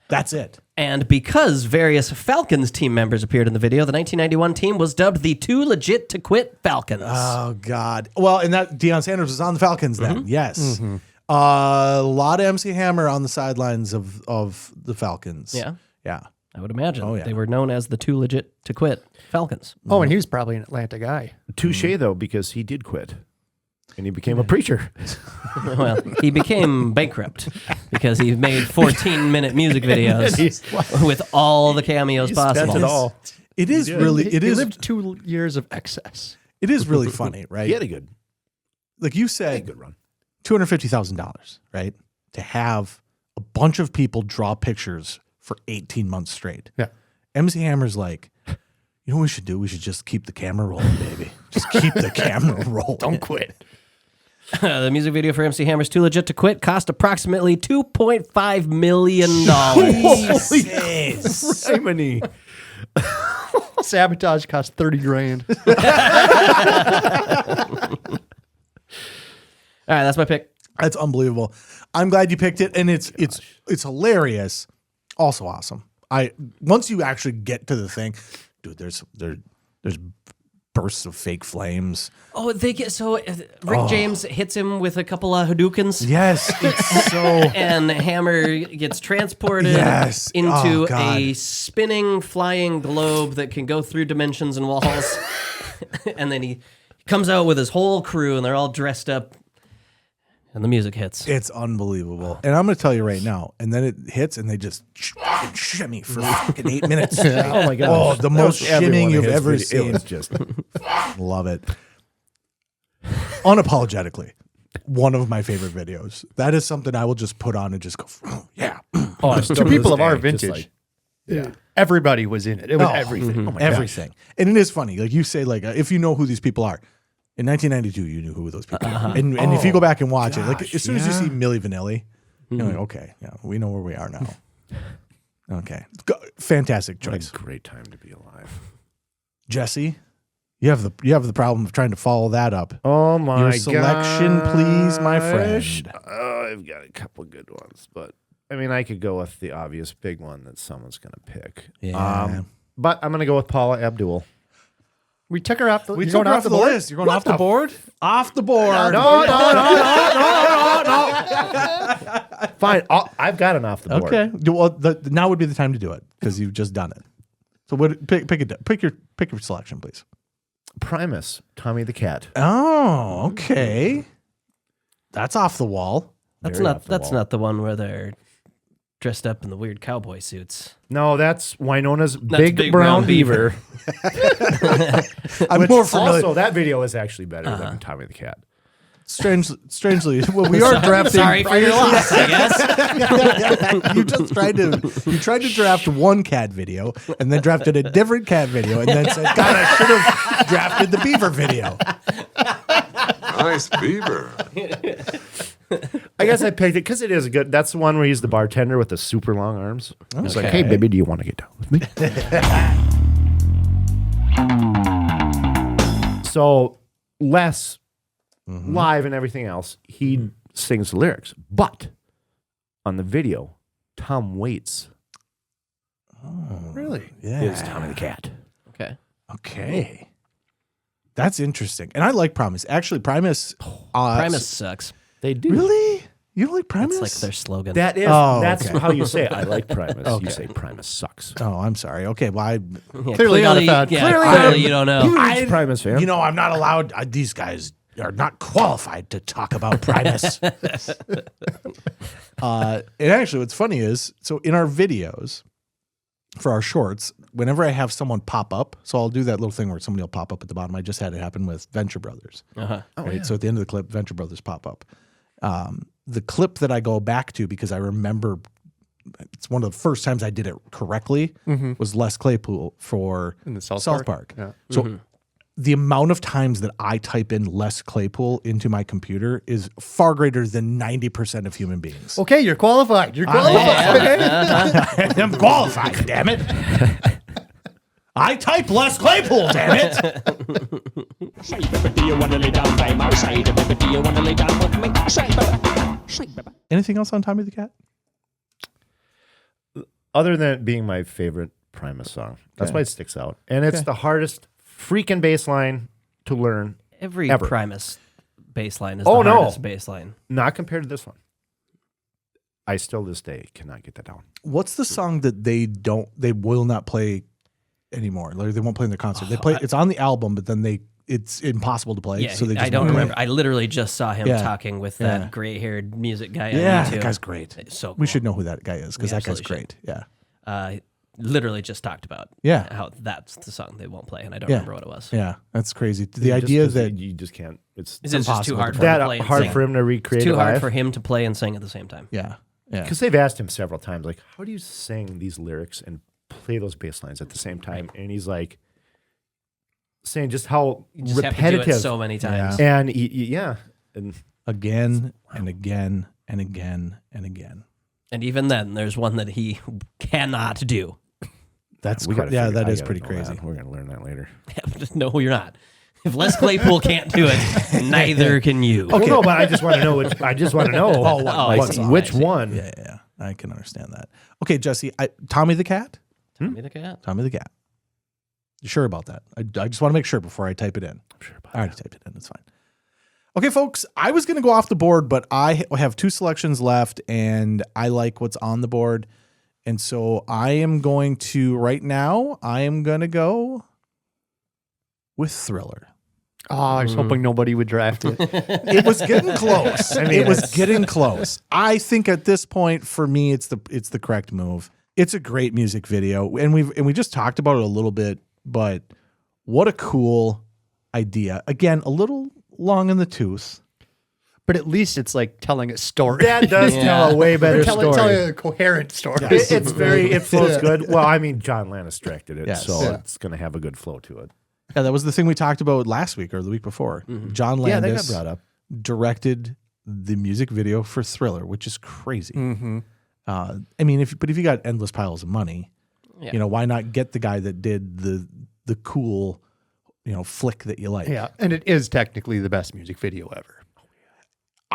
That's it. And because various Falcons team members appeared in the video, the 1991 team was dubbed the Too Legit to Quit Falcons. Oh God. Well, and that Deion Sanders was on the Falcons then. Yes. A lot of MC Hammer on the sidelines of the Falcons. Yeah. Yeah. I would imagine. Oh, yeah. They were known as the Too Legit to Quit Falcons. Oh, and he was probably an Atlanta guy. Touche, though, because he did quit. And he became a preacher. Well, he became bankrupt because he made 14-minute music videos with all the cameos possible. Spent it all. It is really, He it is, lived 2 years of excess. it is really funny, right? He had a good Like you said, good run. $250,000, right? To have a bunch of people draw pictures for 18 months straight. Yeah. MC Hammer's like, you know what we should do? We should just keep the camera rolling, baby. Just keep the camera rolling. Don't quit. The music video for MC Hammer's Too Legit to Quit cost approximately $2.5 million. Criminy. Sabotage cost $30,000. All right, that's my pick. That's unbelievable. I'm glad you picked it, and it's hilarious. Also awesome. Once you actually get to the thing, dude, there's bursts of fake flames. Oh, they get Rick James hits him with a couple of Hadoukens. Yes, it's so. And Hammer gets transported into a spinning, flying globe that can go through dimensions and walls. And then he comes out with his whole crew, and they're all dressed up. And the music hits. It's unbelievable. And I'm going to tell you right now. And then it hits, and they just shimmy for fucking 8 minutes. Oh, my God. Oh, the most shimming you've ever seen. It was just... Love it. Unapologetically, one of my favorite videos. That is something I will just put on and just go, yeah. Oh, To people of our just vintage, like, everybody was in it. It was everything. Oh my Everything. And it is funny. Like you say, like, if you know who these people are. In 1992, you knew who those people are. And if you go back and watch it, like as soon as you see Milli Vanilli, you're like, okay, yeah, we know where we are now. Okay. Fantastic what choice. a great time to be alive. Jesse, you have the problem of trying to follow that up. Oh my Your selection, please, my friend. Oh, I've got a couple good ones, but I mean, I could go with the obvious big one that someone's going to pick. Yeah. But I'm going to go with Paula Abdul. We took her off the. We you're took going her off off the board? list. You're going off the board? Off the board. No. Fine. I've got an off the board. Okay. Well, now would be the time to do it because you've just done it. So pick your selection, please. Primus, Tommy the Cat. Oh, okay. That's off the wall. That's Very not off the that's wall. not the one where they're dressed up in the weird cowboy suits. No, that's Winona's That's Big Brown Beaver. I'm more familiar. Also, that video is actually better than Tommy the Cat. Strangely, well, we are drafting. Sorry for your loss, I guess. You tried to draft one cat video and then drafted a different cat video and then said, God, I should have drafted the beaver video. Nice beaver. I guess I picked it because it is good. That's the one where he's the bartender with the super long arms. He's like, hey, baby, do you want to get down with me? So less live and everything else, he sings the lyrics. But on the video, Tom Waits Really? is Tommy the Cat. Okay. That's interesting. And I like Primus. Actually, Primus. Primus sucks. They do. Really? You don't like Primus? It's like their slogan. That is, that's okay. how you say it. I like Primus. Okay. You say Primus sucks. Oh, I'm sorry. Okay, well, Clearly not a fan. Clearly you don't know. Huge Primus fan. you know, I'm not allowed. These guys are not qualified to talk about Primus. And actually, what's funny is, so in our videos for our shorts, whenever I have someone pop up, so I'll do that little thing where somebody will pop up at the bottom. I just had it happen with Venture Brothers. Right? So at the end of the clip, Venture Brothers pop up. The clip that I go back to, because I remember it's one of the first times I did it correctly, was Les Claypool for In the South Park. Yeah. So the amount of times that I type in Les Claypool into my computer is far greater than 90% of human beings. Okay, you're qualified. You're qualified. I'm qualified, damn it. I type Les Claypool, damn it. Anything else on Tommy the Cat? Other than it being my favorite Primus song. That's why it sticks out. And it's the hardest freaking bass line to learn. Every ever. Primus bass line is Oh, the no. hardest bass line. Not compared to this one. I still this day cannot get that down. What's the song that they will not play anymore? Like they won't play in their concert. They play it's on the album, but then it's impossible to play. Yeah, so they just I don't won't play remember. I literally just saw him Yeah. talking with Yeah. that gray-haired music guy. it. Yeah, on YouTube. that guy's great. It's so cool. We should know who that guy is because We that guy's absolutely great. Yeah. Literally just talked about how that's the song they won't play, and I don't remember what it was. Yeah, that's crazy. The idea that you just can't. It's It's just too impossible hard to for him to that play and hard sing. for him to recreate. It's too it hard live. for him to play and sing at the same time. yeah. Because they've asked him several times, like, how do you sing these lyrics and play those bass lines at the same time? And he's like, saying just how You just repetitive. have to do it so many times. And and Again and again and again and again. And even then, there's one that he cannot do. That's we gotta yeah, figure- that I is gotta pretty know crazy. that. We're gonna learn that later. No, you're not. If Les Claypool can't do it, neither can you. Okay. Well, no, but I just want to know. I just want to know which one. Yeah. I can understand that. Okay, Jesse, Tommy the Cat? Tommy the Cat. Tommy the Cat. You sure about that? I just want to make sure before I type it in. I'm sure about I already typed it in. It's fine. Okay, folks, I was going to go off the board, but I have 2 selections left, and I like what's on the board. And so I am going to, right now, go with Thriller. Oh, I was hoping nobody would draft it. It was getting close. It was getting close. I think at this point, for me, it's the correct move. It's a great music video, and we just talked about it a little bit, but what a cool idea. Again, a little long in the tooth. But at least it's like telling a story. That does tell a way better story. Telling a coherent story. Yeah. It flows good. Well, I mean, John Landis directed it, Yes. so it's going to have a good flow to it. Yeah, that was the thing we talked about last week or the week before. John Landis that got brought up. directed the music video for Thriller, which is crazy. I mean, if you got endless piles of money, why not get the guy that did the cool, flick that you like? Yeah, and it is technically the best music video ever.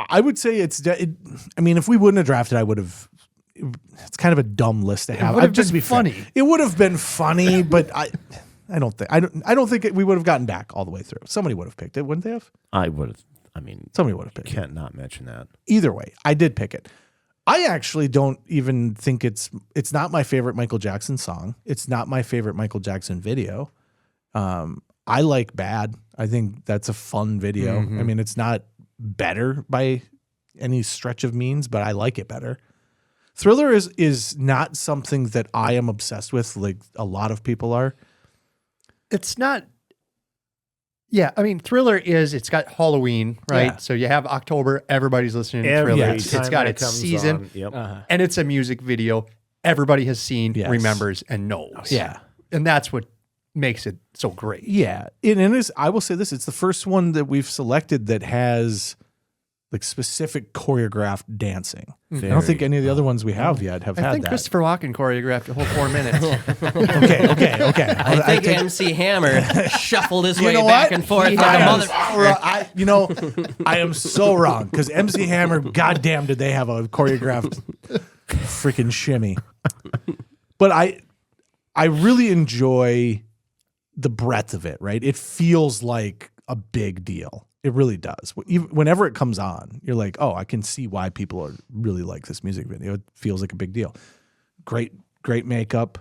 I would say I mean, if we wouldn't have drafted, I would have. It's kind of a dumb list to have. It would have just been be funny. funny. It would have been funny, but I don't think we would have gotten back all the way through. Somebody would have picked it, wouldn't they have? I would have. I mean, Somebody would have picked it. can't not mention that. Either way, I did pick it. I actually don't even think it's not my favorite Michael Jackson song. It's not my favorite Michael Jackson video. I like Bad. I think that's a fun video. I mean, it's not better by any stretch of means, but I like it better. Thriller is not something that I am obsessed with like a lot of people are. It's not. Yeah, I mean, Thriller it's got Halloween, right? Yeah. So you have October, everybody's listening to Every Thriller. time It's got that its comes season, on, yep. and it's a music video everybody has seen, Yes. remembers, and knows. Yeah. And that's what makes it so great. Yeah. And it is, I will say this, it's the first one that we've selected that has like specific choreographed dancing. I don't think any of the other ones we have yet have I had think that. Christopher Walken choreagaphed a whole 4 minutes. Okay. I think MC Hammer shuffled his way know back what? and forth He like a has. mother. I am so wrong because MC Hammer, goddamn, did they have a choreographed freaking shimmy? But I really enjoy the breadth of it. Right, it feels like a big deal. It really does. Whenever it comes on, you're like, oh, I can see why people are really like this music video. It feels like a big deal. Great makeup.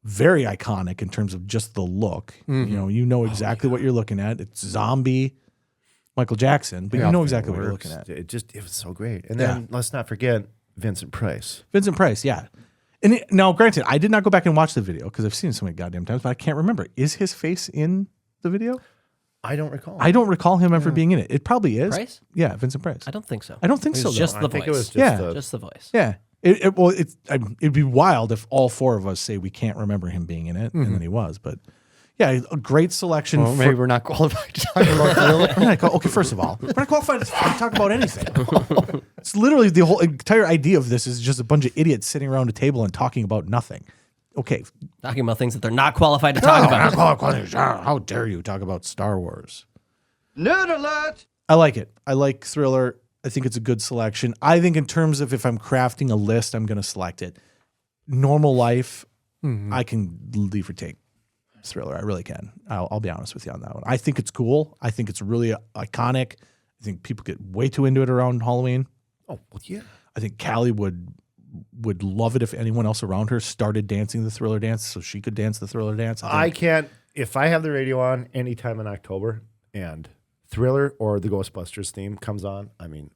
Very iconic in terms of just the look. You know exactly what you're looking at. It's zombie Michael Jackson, but you know exactly what you're looking at. It was so great. And then let's not forget Vincent Price. Vincent Price, yeah. And now, granted, I did not go back and watch the video because I've seen it so many goddamn times, but I can't remember. Is his face in the video? I don't recall. I don't recall him ever being in it. It probably is. Price? Yeah, Vincent Price. I don't think so. I don't think so. Just though. the I think voice. it was just Yeah. Just the voice. Yeah. It'd be wild if all 4 of us say we can't remember him being in it, and then he was. But yeah, a great selection. Well, maybe we're not qualified to talk about Thriller. Okay, first of all, we're not qualified to talk about anything. It's literally the whole entire idea of this is just a bunch of idiots sitting around a table and talking about nothing. Okay. Talking about things that they're not qualified to talk about. How dare you talk about Star Wars? Nerd alert! I like it. I like Thriller. I think it's a good selection. I think in terms of if I'm crafting a list, I'm going to select it. Normal Life, I can leave or take Thriller. I really can. I'll be honest with you on that one. I think it's cool. I think it's really iconic. I think people get way too into it around Halloween. Oh, well, yeah. I think Callie would love it if anyone else around her started dancing the Thriller dance so she could dance the Thriller dance. I can't, if I have the radio on anytime in October and Thriller or the Ghostbusters theme comes on, I mean,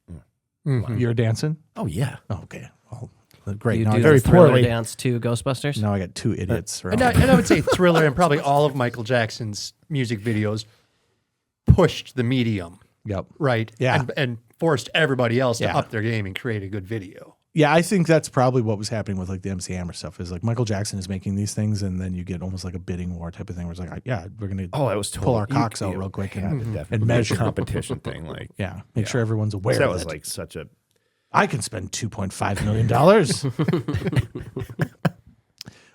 You're dancing? oh, yeah. Oh, okay. Well, great. You Now, do very the Thriller poorly. dance to Ghostbusters? Now I got 2 idiots. And I would say Thriller and probably all of Michael Jackson's music videos pushed the medium, Yep. right? Yeah. And forced everybody else to Yeah. up their game and create a good video. Yeah, I think that's probably what was happening with like the MC Hammer stuff is like Michael Jackson is making these things and then you get almost like a bidding war type of thing where it's like, yeah, we're going to Oh, it was pull our totally- cocks out real quick Yeah, and definitely. measure. competition thing. Like, Yeah, make sure everyone's aware that of was it. like such a. I can spend $2.5 million.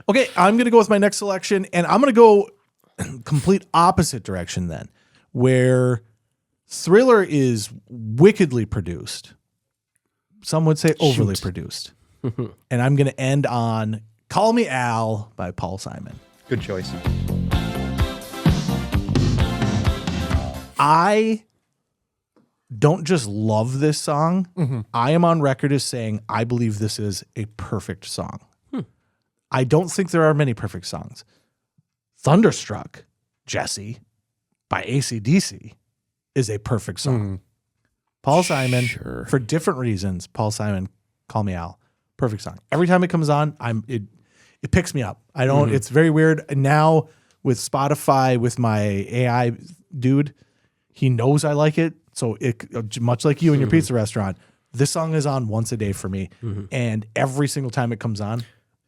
Okay, I'm going to go with my next selection and I'm going to go complete opposite direction then. where Thriller is wickedly produced. Some would say overly produced. And I'm going to end on Call Me Al by Paul Simon. Good choice. I don't just love this song. I am on record as saying I believe this is a perfect song. I don't think there are many perfect songs. Thunderstruck, Jesse, by AC/DC is a perfect song. Paul Simon, for different reasons, Paul Simon, Call Me Al, perfect song. Every time it comes on, it picks me up. I don't, it's very weird. And now with Spotify, with my AI dude, he knows I like it. So it, much like you in your pizza restaurant, this song is on once a day for me. And every single time it comes on,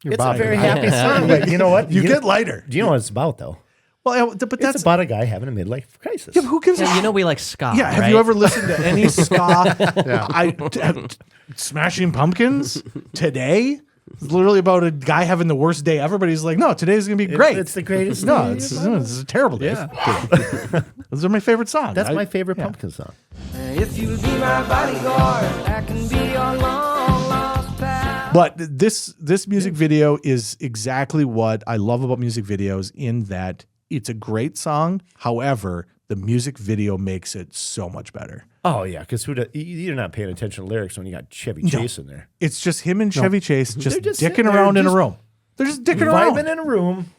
It's a very happy song, but you know what? you get lighter. Do you know what it's about, though? Well, but It's that's about a guy having a midlife crisis. yeah, who gives a You know we like ska. Yeah, have right? you ever listened to any ska? Smashing Pumpkins today? It's literally about a guy having the worst day ever, but he's like, no, today's going to be great. It's the greatest. no, day it's ever. a terrible day. Those are my favorite songs. That's my favorite Pumpkin song. If you'll be my bodyguard, I can be your long lost pal. But this music video is exactly what I love about music videos in that it's a great song. However, the music video makes it so much better. Oh, yeah, because you're not paying attention to lyrics when you got Chevy Chase in there. It's just him and Chevy Chase just They're just dicking sitting there, around in a just room. They're just dicking around. Vibing in a room.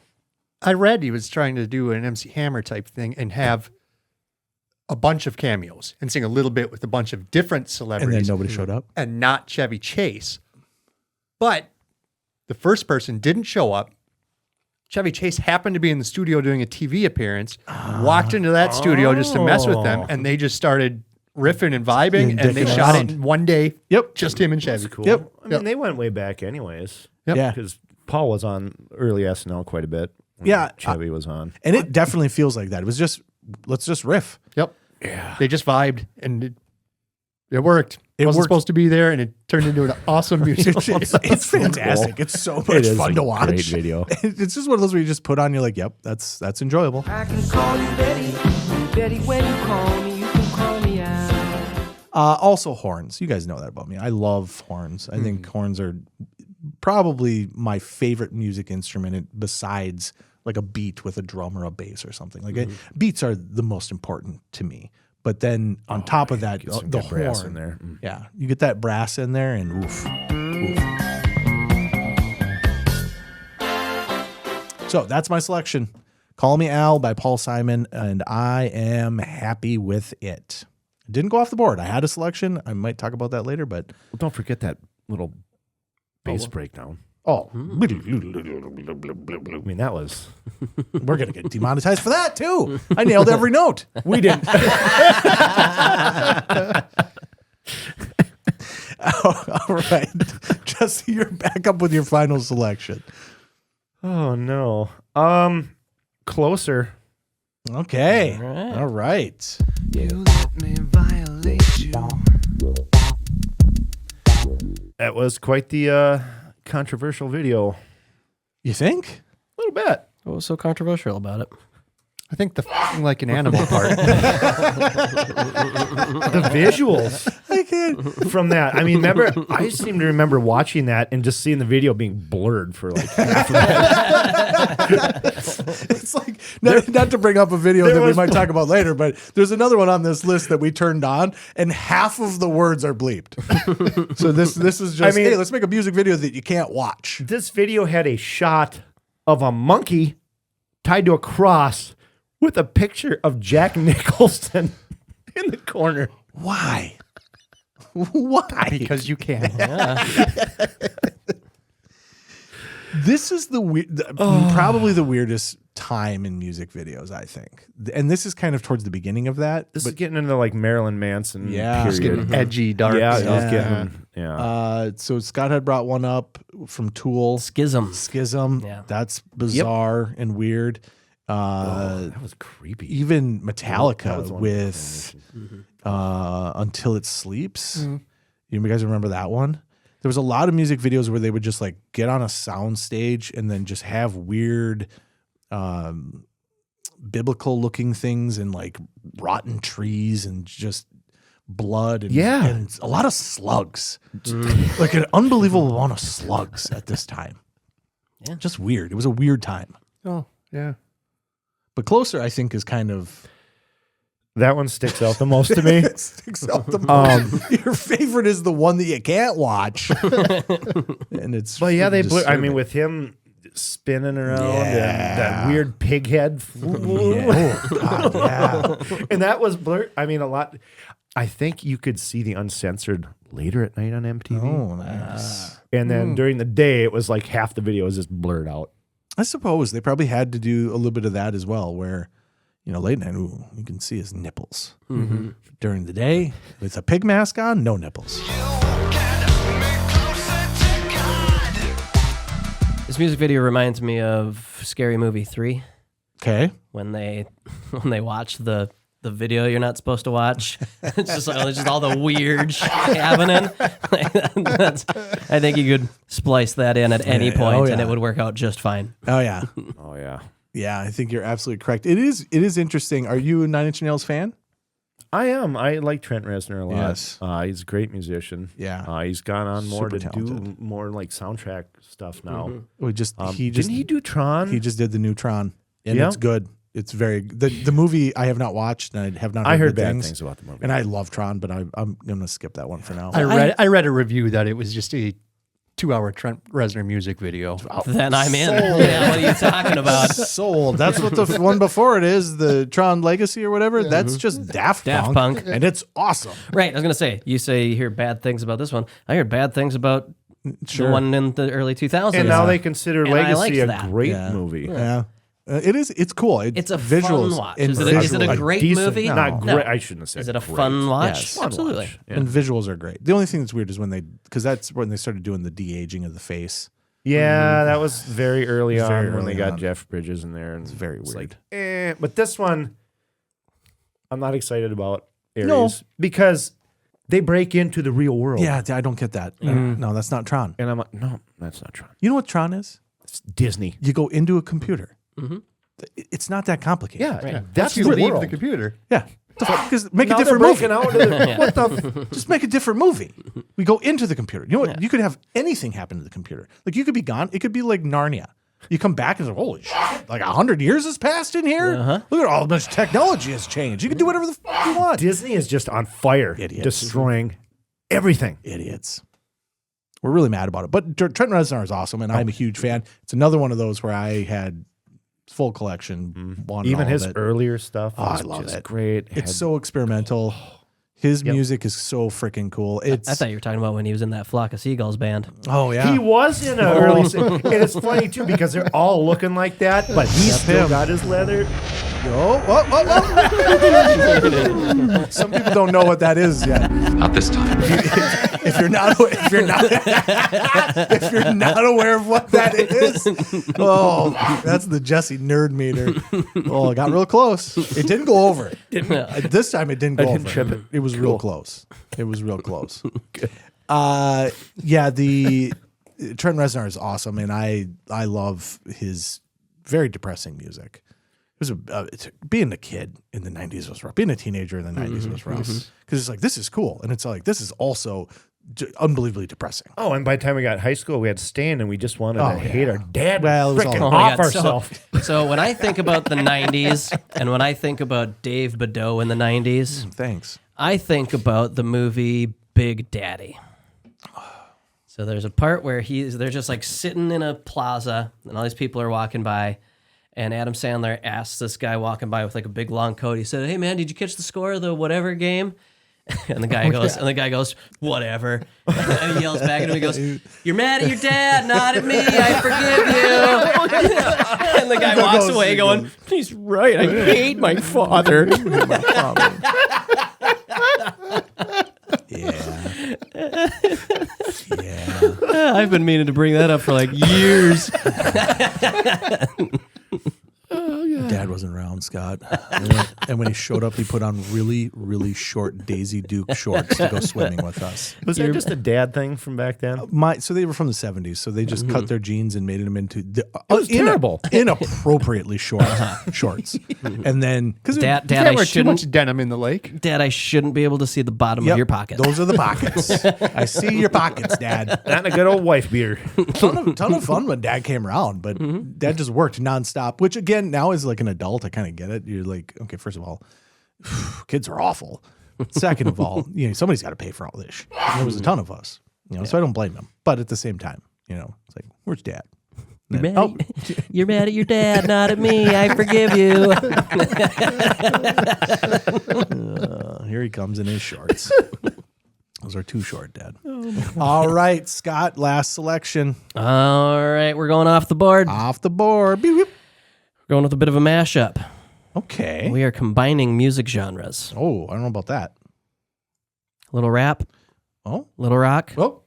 I read he was trying to do an MC Hammer type thing and have a bunch of cameos and sing a little bit with a bunch of different And celebrities. then nobody showed up. And not Chevy Chase. But the first person didn't show up. Chevy Chase happened to be in the studio doing a TV appearance, walked into that studio just to mess with them, and they just started riffing and vibing, and they dicking shot around. it in one day. Yep. Just him and Chevy. Cool. Yep. I mean, they went way back anyways. Yep. Yeah. Because Paul was on early SNL quite a bit. when Yeah, Chevy was on. And it definitely feels like that. It was just, let's just riff. Yep. Yeah. They just vibed, and it worked. It wasn't worked. supposed to be there, and it turned into an awesome musical. It's fantastic. It's so much is fun a to watch. great video. It's just one of those where you just put on, you're like, yep, that's enjoyable. I can call you Betty. Betty, when you call me, you can call me out. Also horns. You guys know that about me. I love horns. I think horns are probably my favorite music instrument besides like a beat with a drum or a bass or something. Like beats are the most important to me. But then on top of that, Get some the good brass horn in there. Yeah, you get that brass in there, and oof. So that's my selection. Call Me Al by Paul Simon, and I am happy with it. It didn't go off the board. I had a selection. I might talk about that later, but Well, don't forget that little bass breakdown. oh, I mean, that was... we're gonna get demonetized for that too. I nailed every note. We didn't. All right, Jesse, you're back up with your final selection. Oh, no. Closer. Okay. right. All right. You let me violate you. That was quite the controversial video. You think? A little bit. What was so controversial about it? I think the f***ing like an animal part. The visuals I can't. from that. I mean, remember, I seem to remember watching that and just seeing the video being blurred for like half of it. It's like not to bring up a video that we might talk about later, but there's another one on this list that we turned on, and half of the words are bleeped. So this is just, I mean, hey, let's make a music video that you can't watch. This video had a shot of a monkey tied to a cross with a picture of Jack Nicholson in the corner. Why? Why? Because you can. This is probably the weirdest time in music videos, I think. And this is kind of towards the beginning of that. This is getting into like Marilyn Manson. Yeah. period. It's Getting edgy, dark. Yeah, stuff. it was getting. Yeah. So Scott had brought one up from Tool. Schism. Schism. Yeah. That's bizarre and weird. That was creepy. Even That was Metallica one with Until It Sleeps. You guys remember that one? There was a lot of music videos where they would just like get on a sound stage and then just have weird biblical looking things and like rotten trees and just blood and, Yeah. and a lot of slugs. Like an unbelievable amount of slugs at this time. Yeah. Just weird. It was a weird time. Oh, yeah. But Closer, I think, is kind of That one sticks out the most to me. it sticks out the most. Your favorite is the one that you can't watch. And it's Well, yeah, they disturbing. I mean, with him spinning around and that weird pig head. Oh, God, yeah. And that was blurred. I mean, a lot. I think you could see the uncensored later at night on MTV. Oh, nice. And then during the day, it was like half the video was just blurred out. I suppose they probably had to do a little bit of that as well, where, late night, you can see his nipples. Mm-hmm. During the day, with a pig mask on, no nipples. This music video reminds me of Scary Movie 3 Okay. when they watch the video you're not supposed to watch. It's just all the weird shit happening. I think you could splice that in at any point and it would work out just fine. Oh, yeah. Oh, yeah. Yeah, I think you're absolutely correct. It is interesting. Are you a Nine Inch Nails fan? I am. I like Trent Reznor a lot. Yes. He's a great musician. Yeah. He's gone on more Super to talented. do more like soundtrack stuff now. Didn't Didn't he do Tron? He just did the new Tron, and Yeah. it's good. It's very the movie I have not watched, and I have not. I heard good bad things about the movie. and I love Tron, but I'm going to skip that one for now. I read a review that it was just a 2-hour Trent Reznor music video. Then I'm in. Yeah, what are you talking about? Sold. That's what the one before it is, the Tron Legacy or whatever. That's just Daft Punk, and it's awesome. Right, I was going to say, you say you hear bad things about this one. I heard bad things about Sure. the one in the early 2000s. And now they consider And I Legacy liked a that. great Yeah. movie. Yeah. It is. It's cool. It's a visuals fun watch. and Is it a visuals- great decent- movie? Not No. great. I shouldn't have said Is it a great. fun watch? Yes. Fun Absolutely. watch. Yeah. and visuals are great. The only thing that's weird is because that's when they started doing the de-aging of the face. Yeah, that was very early on Very when early they got on. Jeff Bridges in there. And it's very like, weird. But this one, I'm not excited about areas No. because they break into the real world. Yeah, I don't get that. No, that's not Tron. And I'm like, no, that's not Tron. You know what Tron is? It's Disney. You go into a computer. It's not that complicated. Yeah, that's you the leave world. the computer. Yeah. Because make Now a they're different movie. breaking out into the- What the? Just make a different movie. We go into the computer. You know what? You could have anything happen to the computer. Like you could be gone. It could be like Narnia. You come back and it's like, holy shit! Like 100 years has passed in here. Look at all much technology has changed. You can do whatever the fuck you want. Disney is just on fire, Idiots. destroying everything. Idiots. We're really mad about it. But Trent Reznor is awesome, and I'm a huge fan. It's another one of those where I had full collection. Wanted Even all his of it. earlier stuff was I love just it. great. It's so experimental. His music is so freaking cool. It's I thought you were talking about when he was in that Flock of Seagulls band. oh yeah. He was in an early, and it's funny too because they're all looking like that, but he's still him. got his leather. Some people don't know what that is yet. Not this time. If you're not aware of what that is, that's the Jesse nerd meter. Oh, it got real close. It didn't go over. This time it didn't go over. trip it. It was real close. It was real close. Yeah, the Trent Reznor is awesome, and I love his very depressing music. It was being a kid in the 90s was rough. Being a teenager in the 90s was rough because it's like this is cool, and it's like this is also unbelievably depressing. Oh, and by the time we got to high school, we had Stan, and we just wanted to hate our dad. Well, it was frickin' all- Oh my off God, ourselves. So when I think about the 90s and when I think about Dave Badeaux in the 90s, Thanks. I think about the movie Big Daddy. So there's a part where they're just like sitting in a plaza and all these people are walking by, and Adam Sandler asks this guy walking by with like a big long coat. He said, "Hey man, did you catch the score of the whatever game?" And the guy goes, "Whatever." And he yells back at him. He goes, "You're mad at your dad, not at me. I forgive you." And the guy walks away going, "He's right. I hate my father." Yeah. I've been meaning to bring that up for like years. Dad wasn't around. down, Scott. And when he showed up, he put on really, really short Daisy Duke shorts to go swimming with us. Was that just a dad thing from back then? So they were from the 70s, so they just cut their jeans and made them into terrible. Inappropriately short shorts. And then because Dad, You I can't wear too shouldn't. much denim in the lake. Dad, I shouldn't be able to see the bottom of your pocket. Those are the pockets. I see your pockets, Dad. Not a good old wife beater. Ton of fun when Dad came around, but Dad just worked nonstop. Which again, now as like an adult, I kind of get it. You're like, okay, first of all, kids are awful. Second of all, somebody's got to pay for all this. There was a ton of us, so I don't blame them. But at the same time, it's like, where's Dad? You're mad at your dad, not at me. I forgive you. Here he comes in his shorts. Those are too short, Dad. All right, Scott, last selection. All right, we're going off the board. Off the board. Beep, beep. We're going with a bit of a mashup. Okay. We are combining music genres. Oh, I don't know about that. Little rap, Oh. little rock, Oh.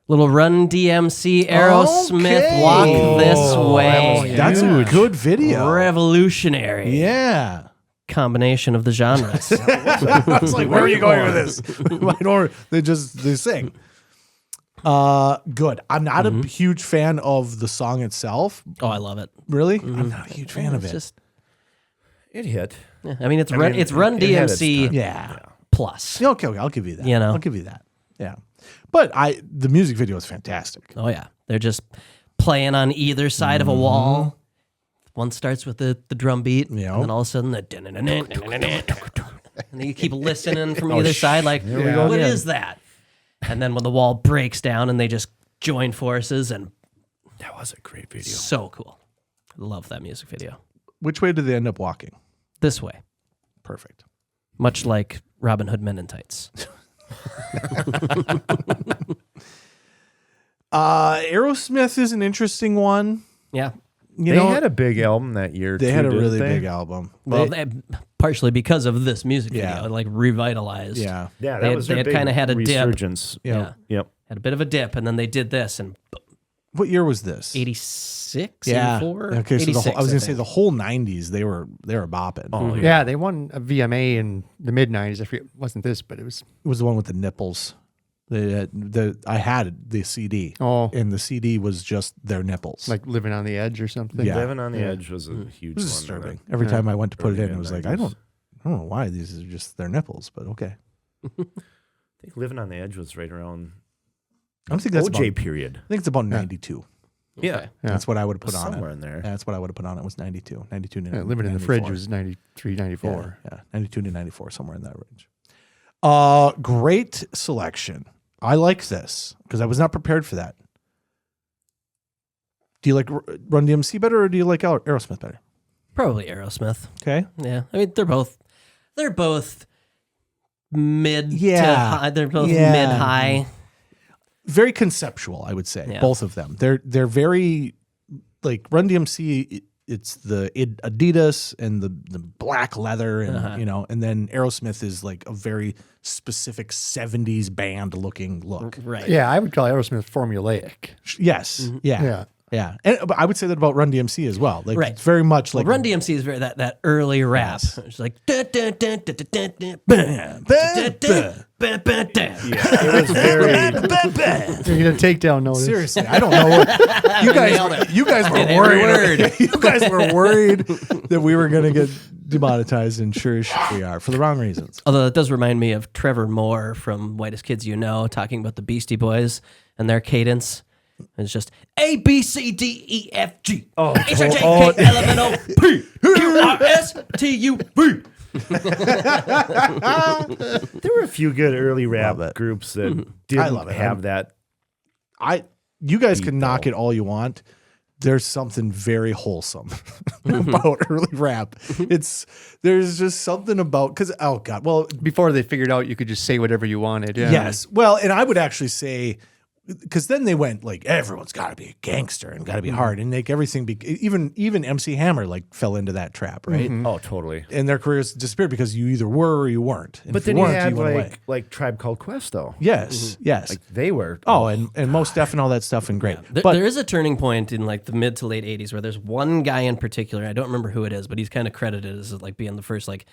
little Run DMC, Aerosmith, Okay. Walk This Way. That's a good video. Revolutionary Yeah. combination of the genres. I was like, where are you going with this? Why don't they sing? Good. I'm not a huge fan of the song itself. Oh, I love it. Really? I'm not a huge fan of it. Just, It hit. I mean, it's Run it had its DMC time. Yeah. plus. Yeah, okay, I'll give you that. You know? I'll give you that. Yeah. But the music video is fantastic. Oh yeah, they're just playing on either side of a wall. One starts with the drum beat, and then all of a sudden and then you keep listening from either side, like, what is that? And then when the wall breaks down and they just join forces, and That was a great video. so cool. Love that music video. Which way did they end up walking? This way, Perfect. much like Robin Hood Men in Tights. Aerosmith is an interesting one. Yeah. You They know, had a big album that year. they too, had a didn't really they? big album. Well, partially because of this music video, Yeah. it like revitalized. Yeah. Yeah, that They had- was they their had big kinda had a dip. resurgence. Yeah. Yep. Had a bit of a dip, and then they did this, and What year was this? 86, Yeah. 84? Okay, so 86, I was going to say think. the whole 90s, they were bopping. Oh, Yeah, they won a VMA in the mid '90s. I forget, it wasn't this, but it was. It was the one with the nipples. I had the CD. Oh. And the CD was just their nipples. Like Living on the Edge or something. Yeah. Living on the Edge was a huge it was one. disturbing. Every time I went to put it Early in, it was like, I 90s. don't know why these are just their nipples, but okay. I think Living on the Edge was right around I don't think that's OJ about, period. I think it's about 92. Yeah. That's what I would have put on Somewhere it. in there. Yeah, that's what I would have put on it was 92. 92 to Yeah, Living in the 94. Fridge was 93, 94. Yeah, 92 to 94, somewhere in that range. Great selection. I like this because I was not prepared for that. Do you like Run DMC better or do you like Aerosmith better? Probably Aerosmith. Okay. Yeah, I mean they're both mid to Yeah. high. They're both Yeah. mid high. Very conceptual, I would say. Yeah. Both of them. They're very like Run DMC. It's the Adidas and the black leather and and then Aerosmith is like a very specific 70s band looking look. Right. Yeah, I would call Aerosmith formulaic. Yes. Yeah. Yeah. Yeah. And but I would say that about Run DMC as well. Like Right. it's very much like Run DMC is very that early rap. Yes. It's like dun, dun, dun, dun, dun, dun, dun, Bam, bam, bam. bam, bam, bam. It was very. You're going to take down notice. Seriously, I don't know what you guys were Every worried. word. You guys were worried that we were going to get demonetized, and sure as shit we are for the wrong reasons. Although it does remind me of Trevor Moore from Whitest Kids You Know talking about the Beastie Boys and their cadence. It's just A, B, C, D, E, F, G, H, I, J, K, L, M, N, O, P, Q, R, S, T, U, V. There were a few good early rap Love it. groups that I didn't love it. have that. You guys can knock it all you want. There's something very wholesome about early rap. There's just something about Before they figured out you could just say whatever you wanted. Yeah. yes. Well, and I would actually say because then they went like everyone's got to be a gangster and got to be hard and make everything be even MC Hammer like fell into that trap, right? Oh, totally. And their careers disappeared because you either were or you weren't. And But if then you you weren't, had went away. like Tribe Called Quest, though. Yes, yes. Like they were. Oh, and Most Def and all that stuff and great. There, But there is a turning point in like the mid to late 80s where there's one guy in particular, I don't remember who it is, but he's kind of credited as like being the first like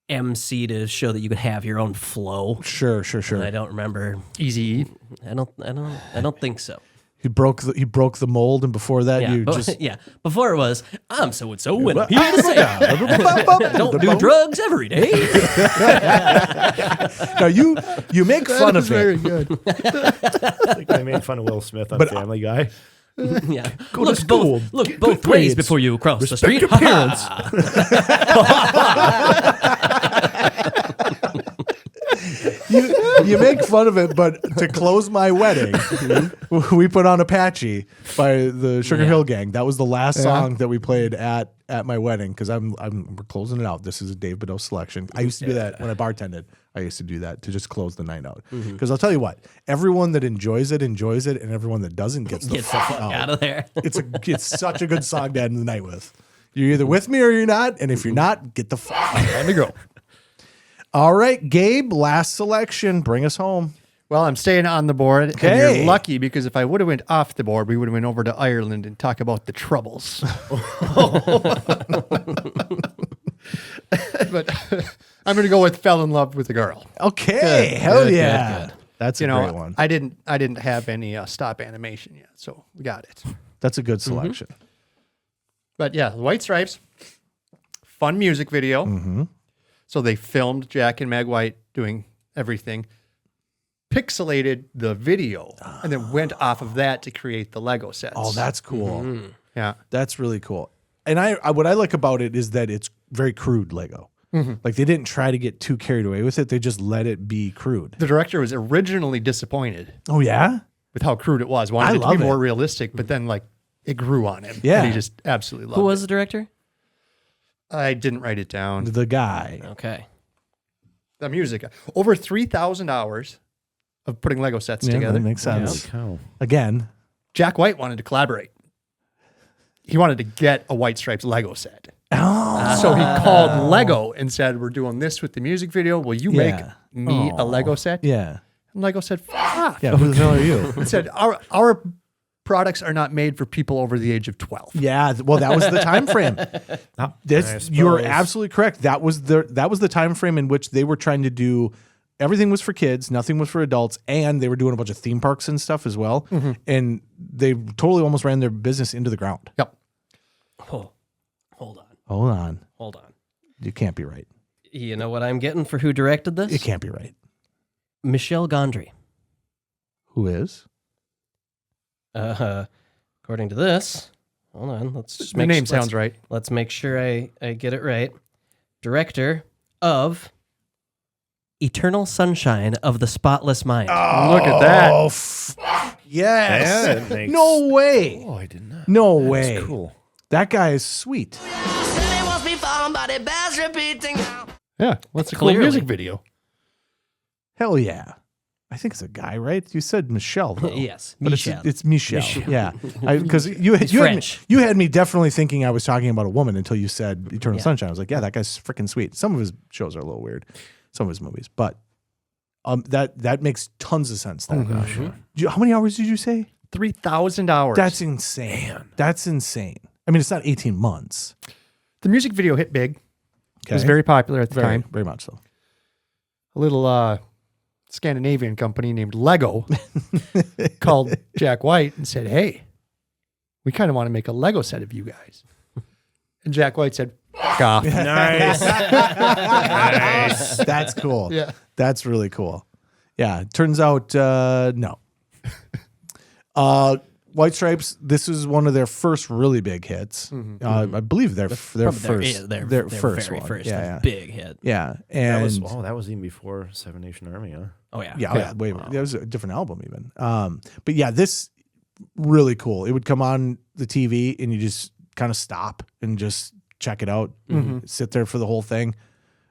MC to show that you could have your own flow. sure. And I don't remember. Easy. I don't think so. He broke the mold, and before that, Yeah, you but- just yeah. Before it was, I'm so and so, and I'm here to say, don't do drugs every day. No, you make fun of very it. good. Like they made fun of Will Smith on Family Guy. Yeah, Go to school. Look both ways before you cross the street. your parents. You make fun of it, but to close my wedding, we put on Apache by the Sugar Hill Gang. That was the last song that we played at my wedding because we're closing it out. This is a Dave Badeaux selection. I used to do that when I bartended. I used to do that to just close the night out. Because I'll tell you what, everyone that enjoys it, and everyone that doesn't gets the fuck Out of there. It's such a good song to end the night with. You're either with me or you're not, and if you're not, get the fuck out. Time to go. All right, Gabe, last selection. Bring us home. Well, I'm staying on the board, and Okay. you're lucky because if I would have went off the board, we would have went over to Ireland and talk about the Troubles. But I'm going to go with Fell in Love with a Girl. Okay, hell yeah. That's a You know, great one. I didn't have any stop animation yet, so we got it. That's a good selection. But yeah, the White Stripes, fun music video. So they filmed Jack and Meg White doing everything, pixelated the video, and then went off of that to create the Lego sets. Oh, that's cool. yeah. That's really cool. And I what I like about it is that it's very crude Lego. Like they didn't try to get too carried away with it. They just let it be crude. The director was originally disappointed Oh yeah? with how crude it was. Wanted I it to love be more it. realistic, but then like it grew on him. Yeah. And he just absolutely loved Who was it. the director? I didn't write it down. The guy. Okay. The music. Over 3,000 hours of putting Lego sets Yeah, together. that makes sense. Cow. Again. Jack White wanted to collaborate. He wanted to get a White Stripes Lego set. Oh. So he called Lego and said, "We're doing this with the music video. Will you make Yeah. me a Lego set?" Yeah. And Lego said, "Fuck off." Yeah, who the hell are you? It said, our products are not made for people over the age of 12. Yeah, well, that was the time frame. You're absolutely correct. That was the time frame in which they were trying to do everything was for kids, nothing was for adults, and they were doing a bunch of theme parks and stuff as well. And they totally almost ran their business into the ground. Yep. Oh, hold on. Hold on. You can't be right. You know what I'm getting for who directed this? It can't be right. Michel Gondry. Who is? According to this, hold on. Let's just The make name sounds right. Let's make sure I get it right. Director of Eternal Sunshine of the Spotless Mind. Look at that. Oh, yes. That makes- No way. Oh, I did not. No That's way. cool. That guy is sweet. Yeah. What's a cool Clearly. music video? Hell yeah. I think it's a guy, right? You said Michelle. Though. Yes, But Michel. it's Michelle. Yeah. Because you had French. me, you had me definitely thinking I was talking about a woman until you said Eternal Sunshine. I was like, yeah, that guy's freaking sweet. Some of his shows are a little weird, some of his movies, but that makes tons of sense. Then. How many hours did you say? 3,000 hours. That's insane. That's insane. I mean, it's not 18 months. The music video hit big. It was Okay. very popular at the time. Very much so. A little Scandinavian company named Lego called Jack White and said, "Hey, we kind of want to make a Lego set of you guys." And Jack White said, "Fuck off." Nice. Nice. That's cool. Yeah. That's really cool. Yeah. It turns out, no. White Stripes, this is one of their first really big hits. I believe their first. their first very one. first Yeah. big hit. Yeah. That And was even before Seven Nation Army, huh? Oh yeah. yeah, wait, that was a different album even. But yeah, this really cool. It would come on the TV and you just kind of stop and just check it out, sit there for the whole thing,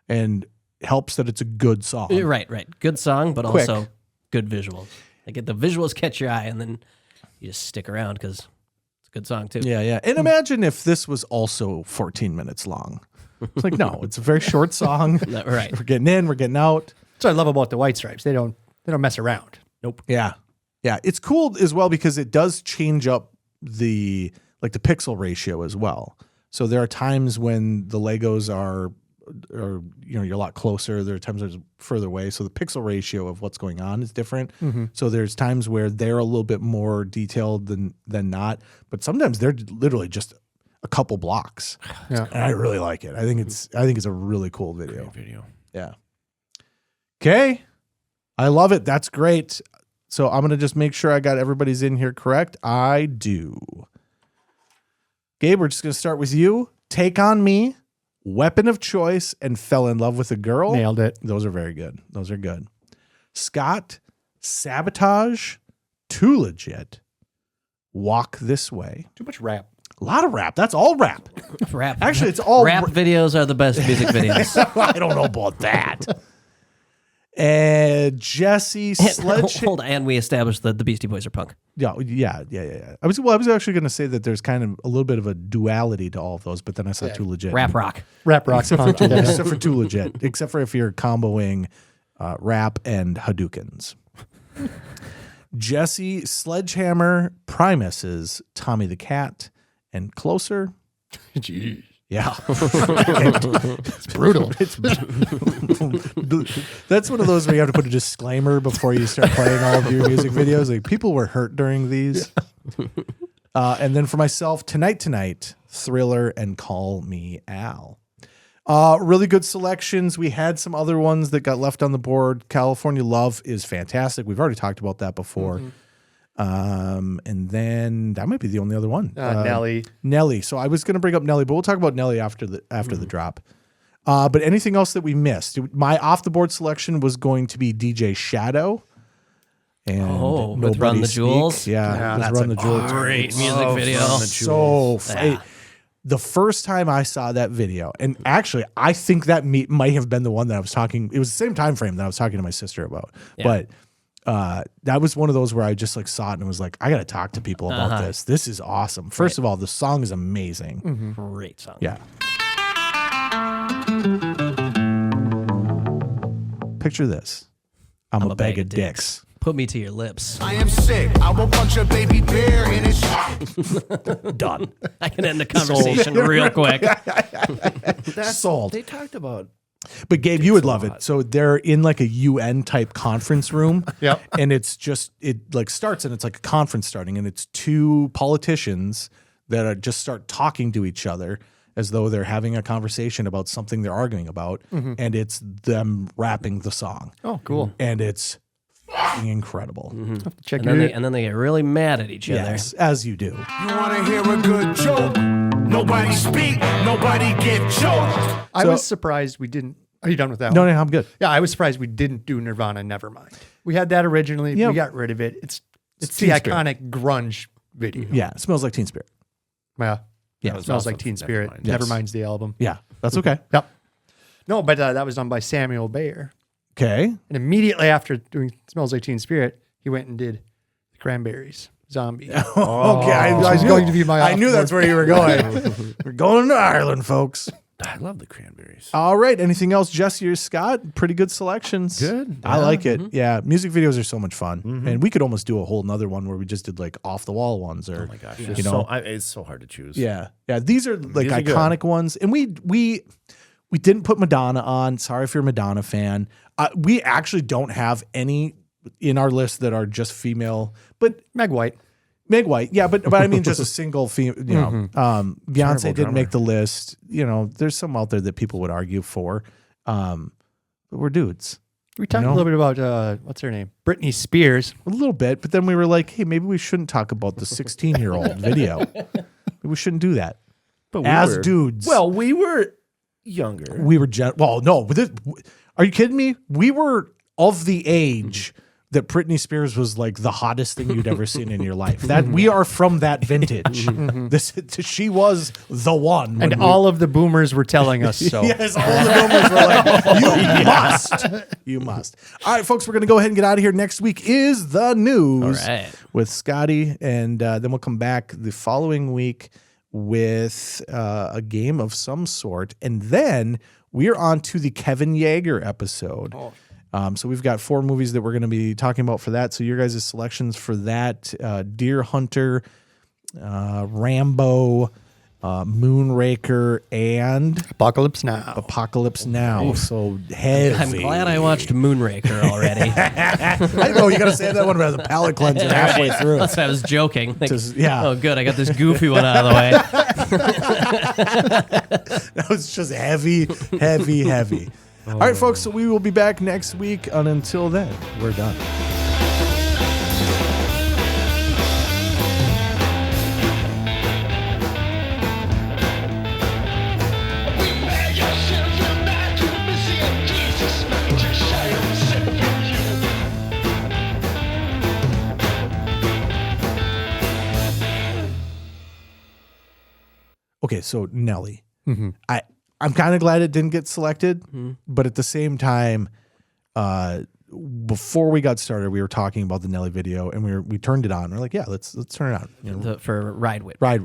and helps that it's a good song. Right. Good song, but Quick. also good visuals. Like the visuals catch your eye, and then you just stick around because it's a good song too. Yeah. And imagine if this was also 14 minutes long. It's like, no, it's a very short song. Right. We're getting in, we're getting out. That's what I love about the White Stripes. They don't mess around. Nope. Yeah. It's cool as well because it does change up the pixel ratio as well. So there are times when the Legos are you're a lot closer. There are times there's further away. So the pixel ratio of what's going on is different. So there's times where they're a little bit more detailed than not, but sometimes they're literally just a couple blocks. Yeah. And I really like it. I think it's a really cool video. Great video. Yeah. Okay. I love it. That's great. So I'm going to just make sure I got everybody's in here correct. I do. Gabe, we're just going to start with you. Take on Me, Weapon of Choice, and Fell in Love with a Girl. Nailed it. Those are very good. Those are good. Scott, Sabotage, Too Legit, Walk This Way. Too much rap. A lot of rap. That's all rap. Rap. Actually, it's all rap videos are the best music videos. I don't know about that. And Jesse Sledgehammer. Hold on, and we established that the Beastie Boys are punk. Yeah. I was actually going to say that there's kind of a little bit of a duality to all of those, but then I saw Too Legit. Rap rock. Rap rock. Except for Too Legit. Except for if you're comboing rap and Hadoukens. Jesse Sledgehammer, Primus's Tommy the Cat, and Closer. Jeez. Yeah. It's brutal. That's one of those where you have to put a disclaimer before you start playing all of your music videos. Like, people were hurt during these. And then for myself, Tonight, Thriller, and Call Me Al. Really good selections. We had some other ones that got left on the board. California Love is fantastic. We've already talked about that before. And then that might be the only other one. Nelly. So I was going to bring up Nelly, but we'll talk about Nelly after the drop. But anything else that we missed? My off the board selection was going to be DJ Shadow. And with Run the Jewels. Yeah, that's Run the Jewels. Great music video. So the first time I saw that video, and actually I think that might have been the one that I was talking. It was the same time frame that I was talking to my sister about, but. That was one of those where I just saw it and was like, I got to talk to people about this. This is awesome. First of all, the song is amazing. Great song. Yeah. Picture this. I'm a bag of dicks. Put me to your lips. I am sick. I will punch a baby bear in his Done. I can end the conversation real quick. That's sold. They talked about. But Gabe, you would love it. So they're in like a UN type conference room. Yep. And it's just, it starts and it's like a conference starting and it's two politicians that just start talking to each other as though they're having a conversation about something they're arguing about. And it's them rapping the song. Oh, cool. And it's fucking incredible. Check And then they get really mad at each other. Yes, as you do. You want to hear a good joke? Nobody speak, nobody get choked. I was surprised we didn't. Are you done with that No, one? I'm good. Yeah, I was surprised we didn't do Nirvana Nevermind. We had that originally. Yeah. We got rid of it. It's the Teen Spirit. iconic grunge video. Yeah, it smells like Teen Spirit. Yeah. Yeah. It smells like Teen Spirit. Nevermind. Yes. Nevermind's the album. Yeah, that's okay. Yep. No, but that was done by Samuel Bayer. Okay. And immediately after doing Smells Like Teen Spirit, he went and did the Cranberries. Zombie. Okay, I was going to be my I knew that's where you were going. We're going to Ireland, folks. I love the Cranberries. All right. Anything else, Jesse or Scott? Pretty good selections. Good. I like it. Yeah. Music videos are so much fun. And we could almost do a whole nother one where we just did like off the wall ones or, Oh my gosh. you know. It's so hard to choose. Yeah. Yeah. These are like These are good. iconic ones. And we didn't put Madonna on. Sorry if you're a Madonna fan. We actually don't have any in our list that are just female, but Meg White. Meg White, yeah, but I mean just a single female. You know, Beyonce didn't drummer. make the list. You know, there's some out there that people would argue for. But we're dudes We talked You know? a little bit about, what's her name? Britney Spears. a little bit, but then we were like, hey, maybe we shouldn't talk about the 16-year-old video. Maybe we shouldn't do that. But As dudes, Well, we were younger. we were well, no. Are you kidding me? We were of the age that Britney Spears was like the hottest thing you'd ever seen in your life. That we are from that vintage. She was the one. And all of the boomers were telling us so. Yes, all the boomers were like, you must. You must. All right, folks, we're going to go ahead and get out of here. Next week is the news with Scotty. And then we'll come back the following week with a game of some sort. And then we're on to the Kevin Yeager episode. So we've got 4 movies that we're going to be talking about for that. So your guys' selections for that, Deer Hunter, Rambo, Moonraker, and Apocalypse Now. Apocalypse Now. So heavy. I'm glad I watched Moonraker already. I know, you got to say that one about the palate cleanser halfway through. That's why I was joking. Like, yeah. Oh, good. I got this goofy one out of the way. That was just heavy, heavy, heavy. All right, folks, so we will be back next week. And until then, we're done. Okay, so Nelly. I'm kind of glad it didn't get selected, but at the same time, before we got started, we were talking about the Nelly video, and we turned it on. We're like, yeah, let's turn it on. You know, For Ride With Ride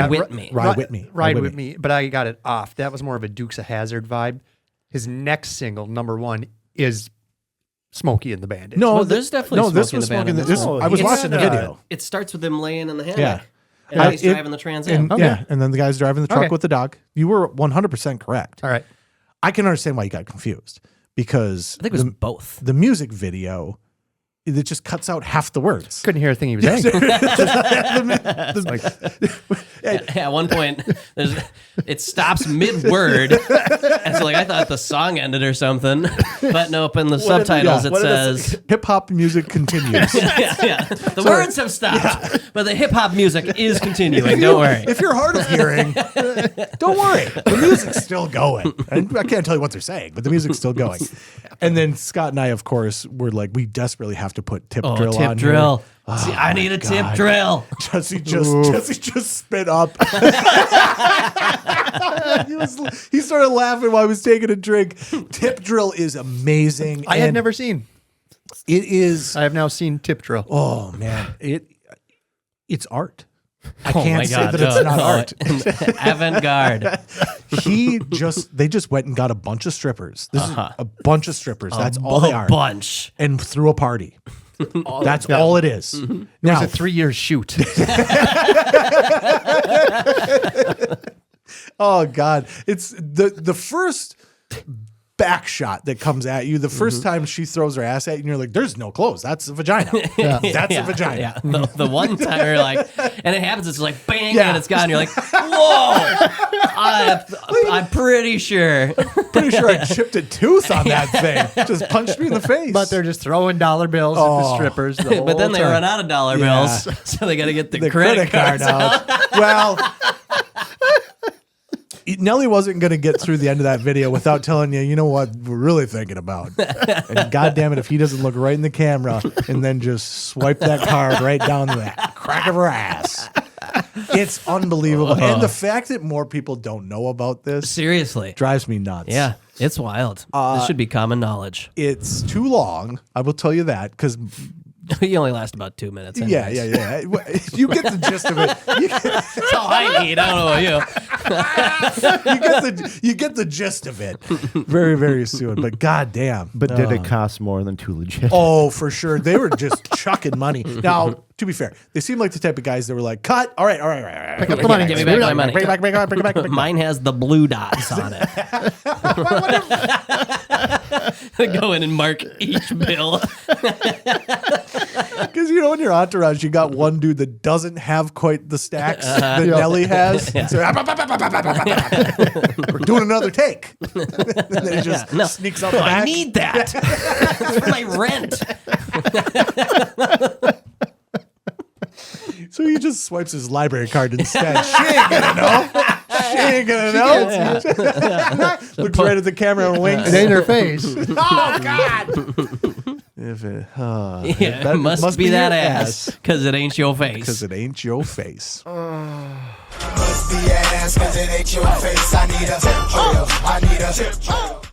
with me. But I got it off. That was more of a Dukes of Hazzard vibe. His next single, number 1, is Smokey and the Bandit. No, there's definitely this Smokey and was the Bandit Smokey. in this one. I was watching the video. It starts with him laying in the hammock. Yeah. And he's driving the Trans Am. Yeah, and then the guy's driving the truck with the dog. You were 100% correct. All right. I can understand why you got confused because I think it was both. The music video, it just cuts out half the words. Couldn't hear a thing he was saying. At one point, it stops mid-word. And so, I thought the song ended or something. But nope, in the subtitles it says... Hip-hop music continues. The words have stopped, but the hip-hop music is continuing. Don't worry. If you're hard of hearing, don't worry. The music's still going. And I can't tell you what they're saying, but the music's still going. And then Scott and I, of course, were like, we desperately have to put tip drill on drill. here. See, I need a tip drill. Jesse just spit up. He started laughing while I was taking a drink. Tip drill is amazing. I had never seen. It is. I have now seen Tip Drill. Oh man, it's art. I can't say that it's not art. Avant-garde. They just went and got a bunch of strippers. This is a bunch of strippers. That's all they are. A bunch. And threw a party. That's all it is. Now, it was a 3-year shoot. Oh God. It's the first back shot that comes at you. The first time she throws her ass at you and you're like, there's no clothes. That's a vagina. That's a vagina. Yeah. The one time you're like, and it happens, it's like bang, and it's gone. You're like, whoa. I'm pretty sure. Pretty sure I chipped a tooth on that thing. Just punched me in the face. But they're just throwing dollar bills at the strippers. But then they run out of dollar bills, so they got to get the credit card out. Well, Nelly wasn't going to get through the end of that video without telling you, you know what we're really thinking about. And God damn it, if he doesn't look right in the camera and then just swipe that card right down the crack of her ass. It's unbelievable. And the fact that more people don't know about this seriously drives me nuts. Yeah, it's wild. This should be common knowledge. It's too long. I will tell you that because you only last about 2 minutes. Anyways. Yeah. You get the gist of it. That's all I need. I don't know about you get the gist of it very, very soon. But goddamn. But did it cost more than Too Legit? Oh, for sure. They were just chucking money. Now, to be fair, they seem like the type of guys that were like, cut. All right. Pick up the money. Give me back my money. Bring it back. Mine has the blue dots on it. Go in and mark each bill. Because you know, in your entourage, you got one dude that doesn't have quite the stacks that Nelly has. Yeah. So, we're doing another take. And then he just sneaks out the back. I need that. That's for my rent. So he just swipes his library card instead. She ain't gonna know. She ain't gonna know. Looks right at the camera and winks. It ain't her face. Oh, God. If it, Yeah, it must be that ass because it ain't your face. Because it ain't your face. Must be ass, cause it ain't your face. I need a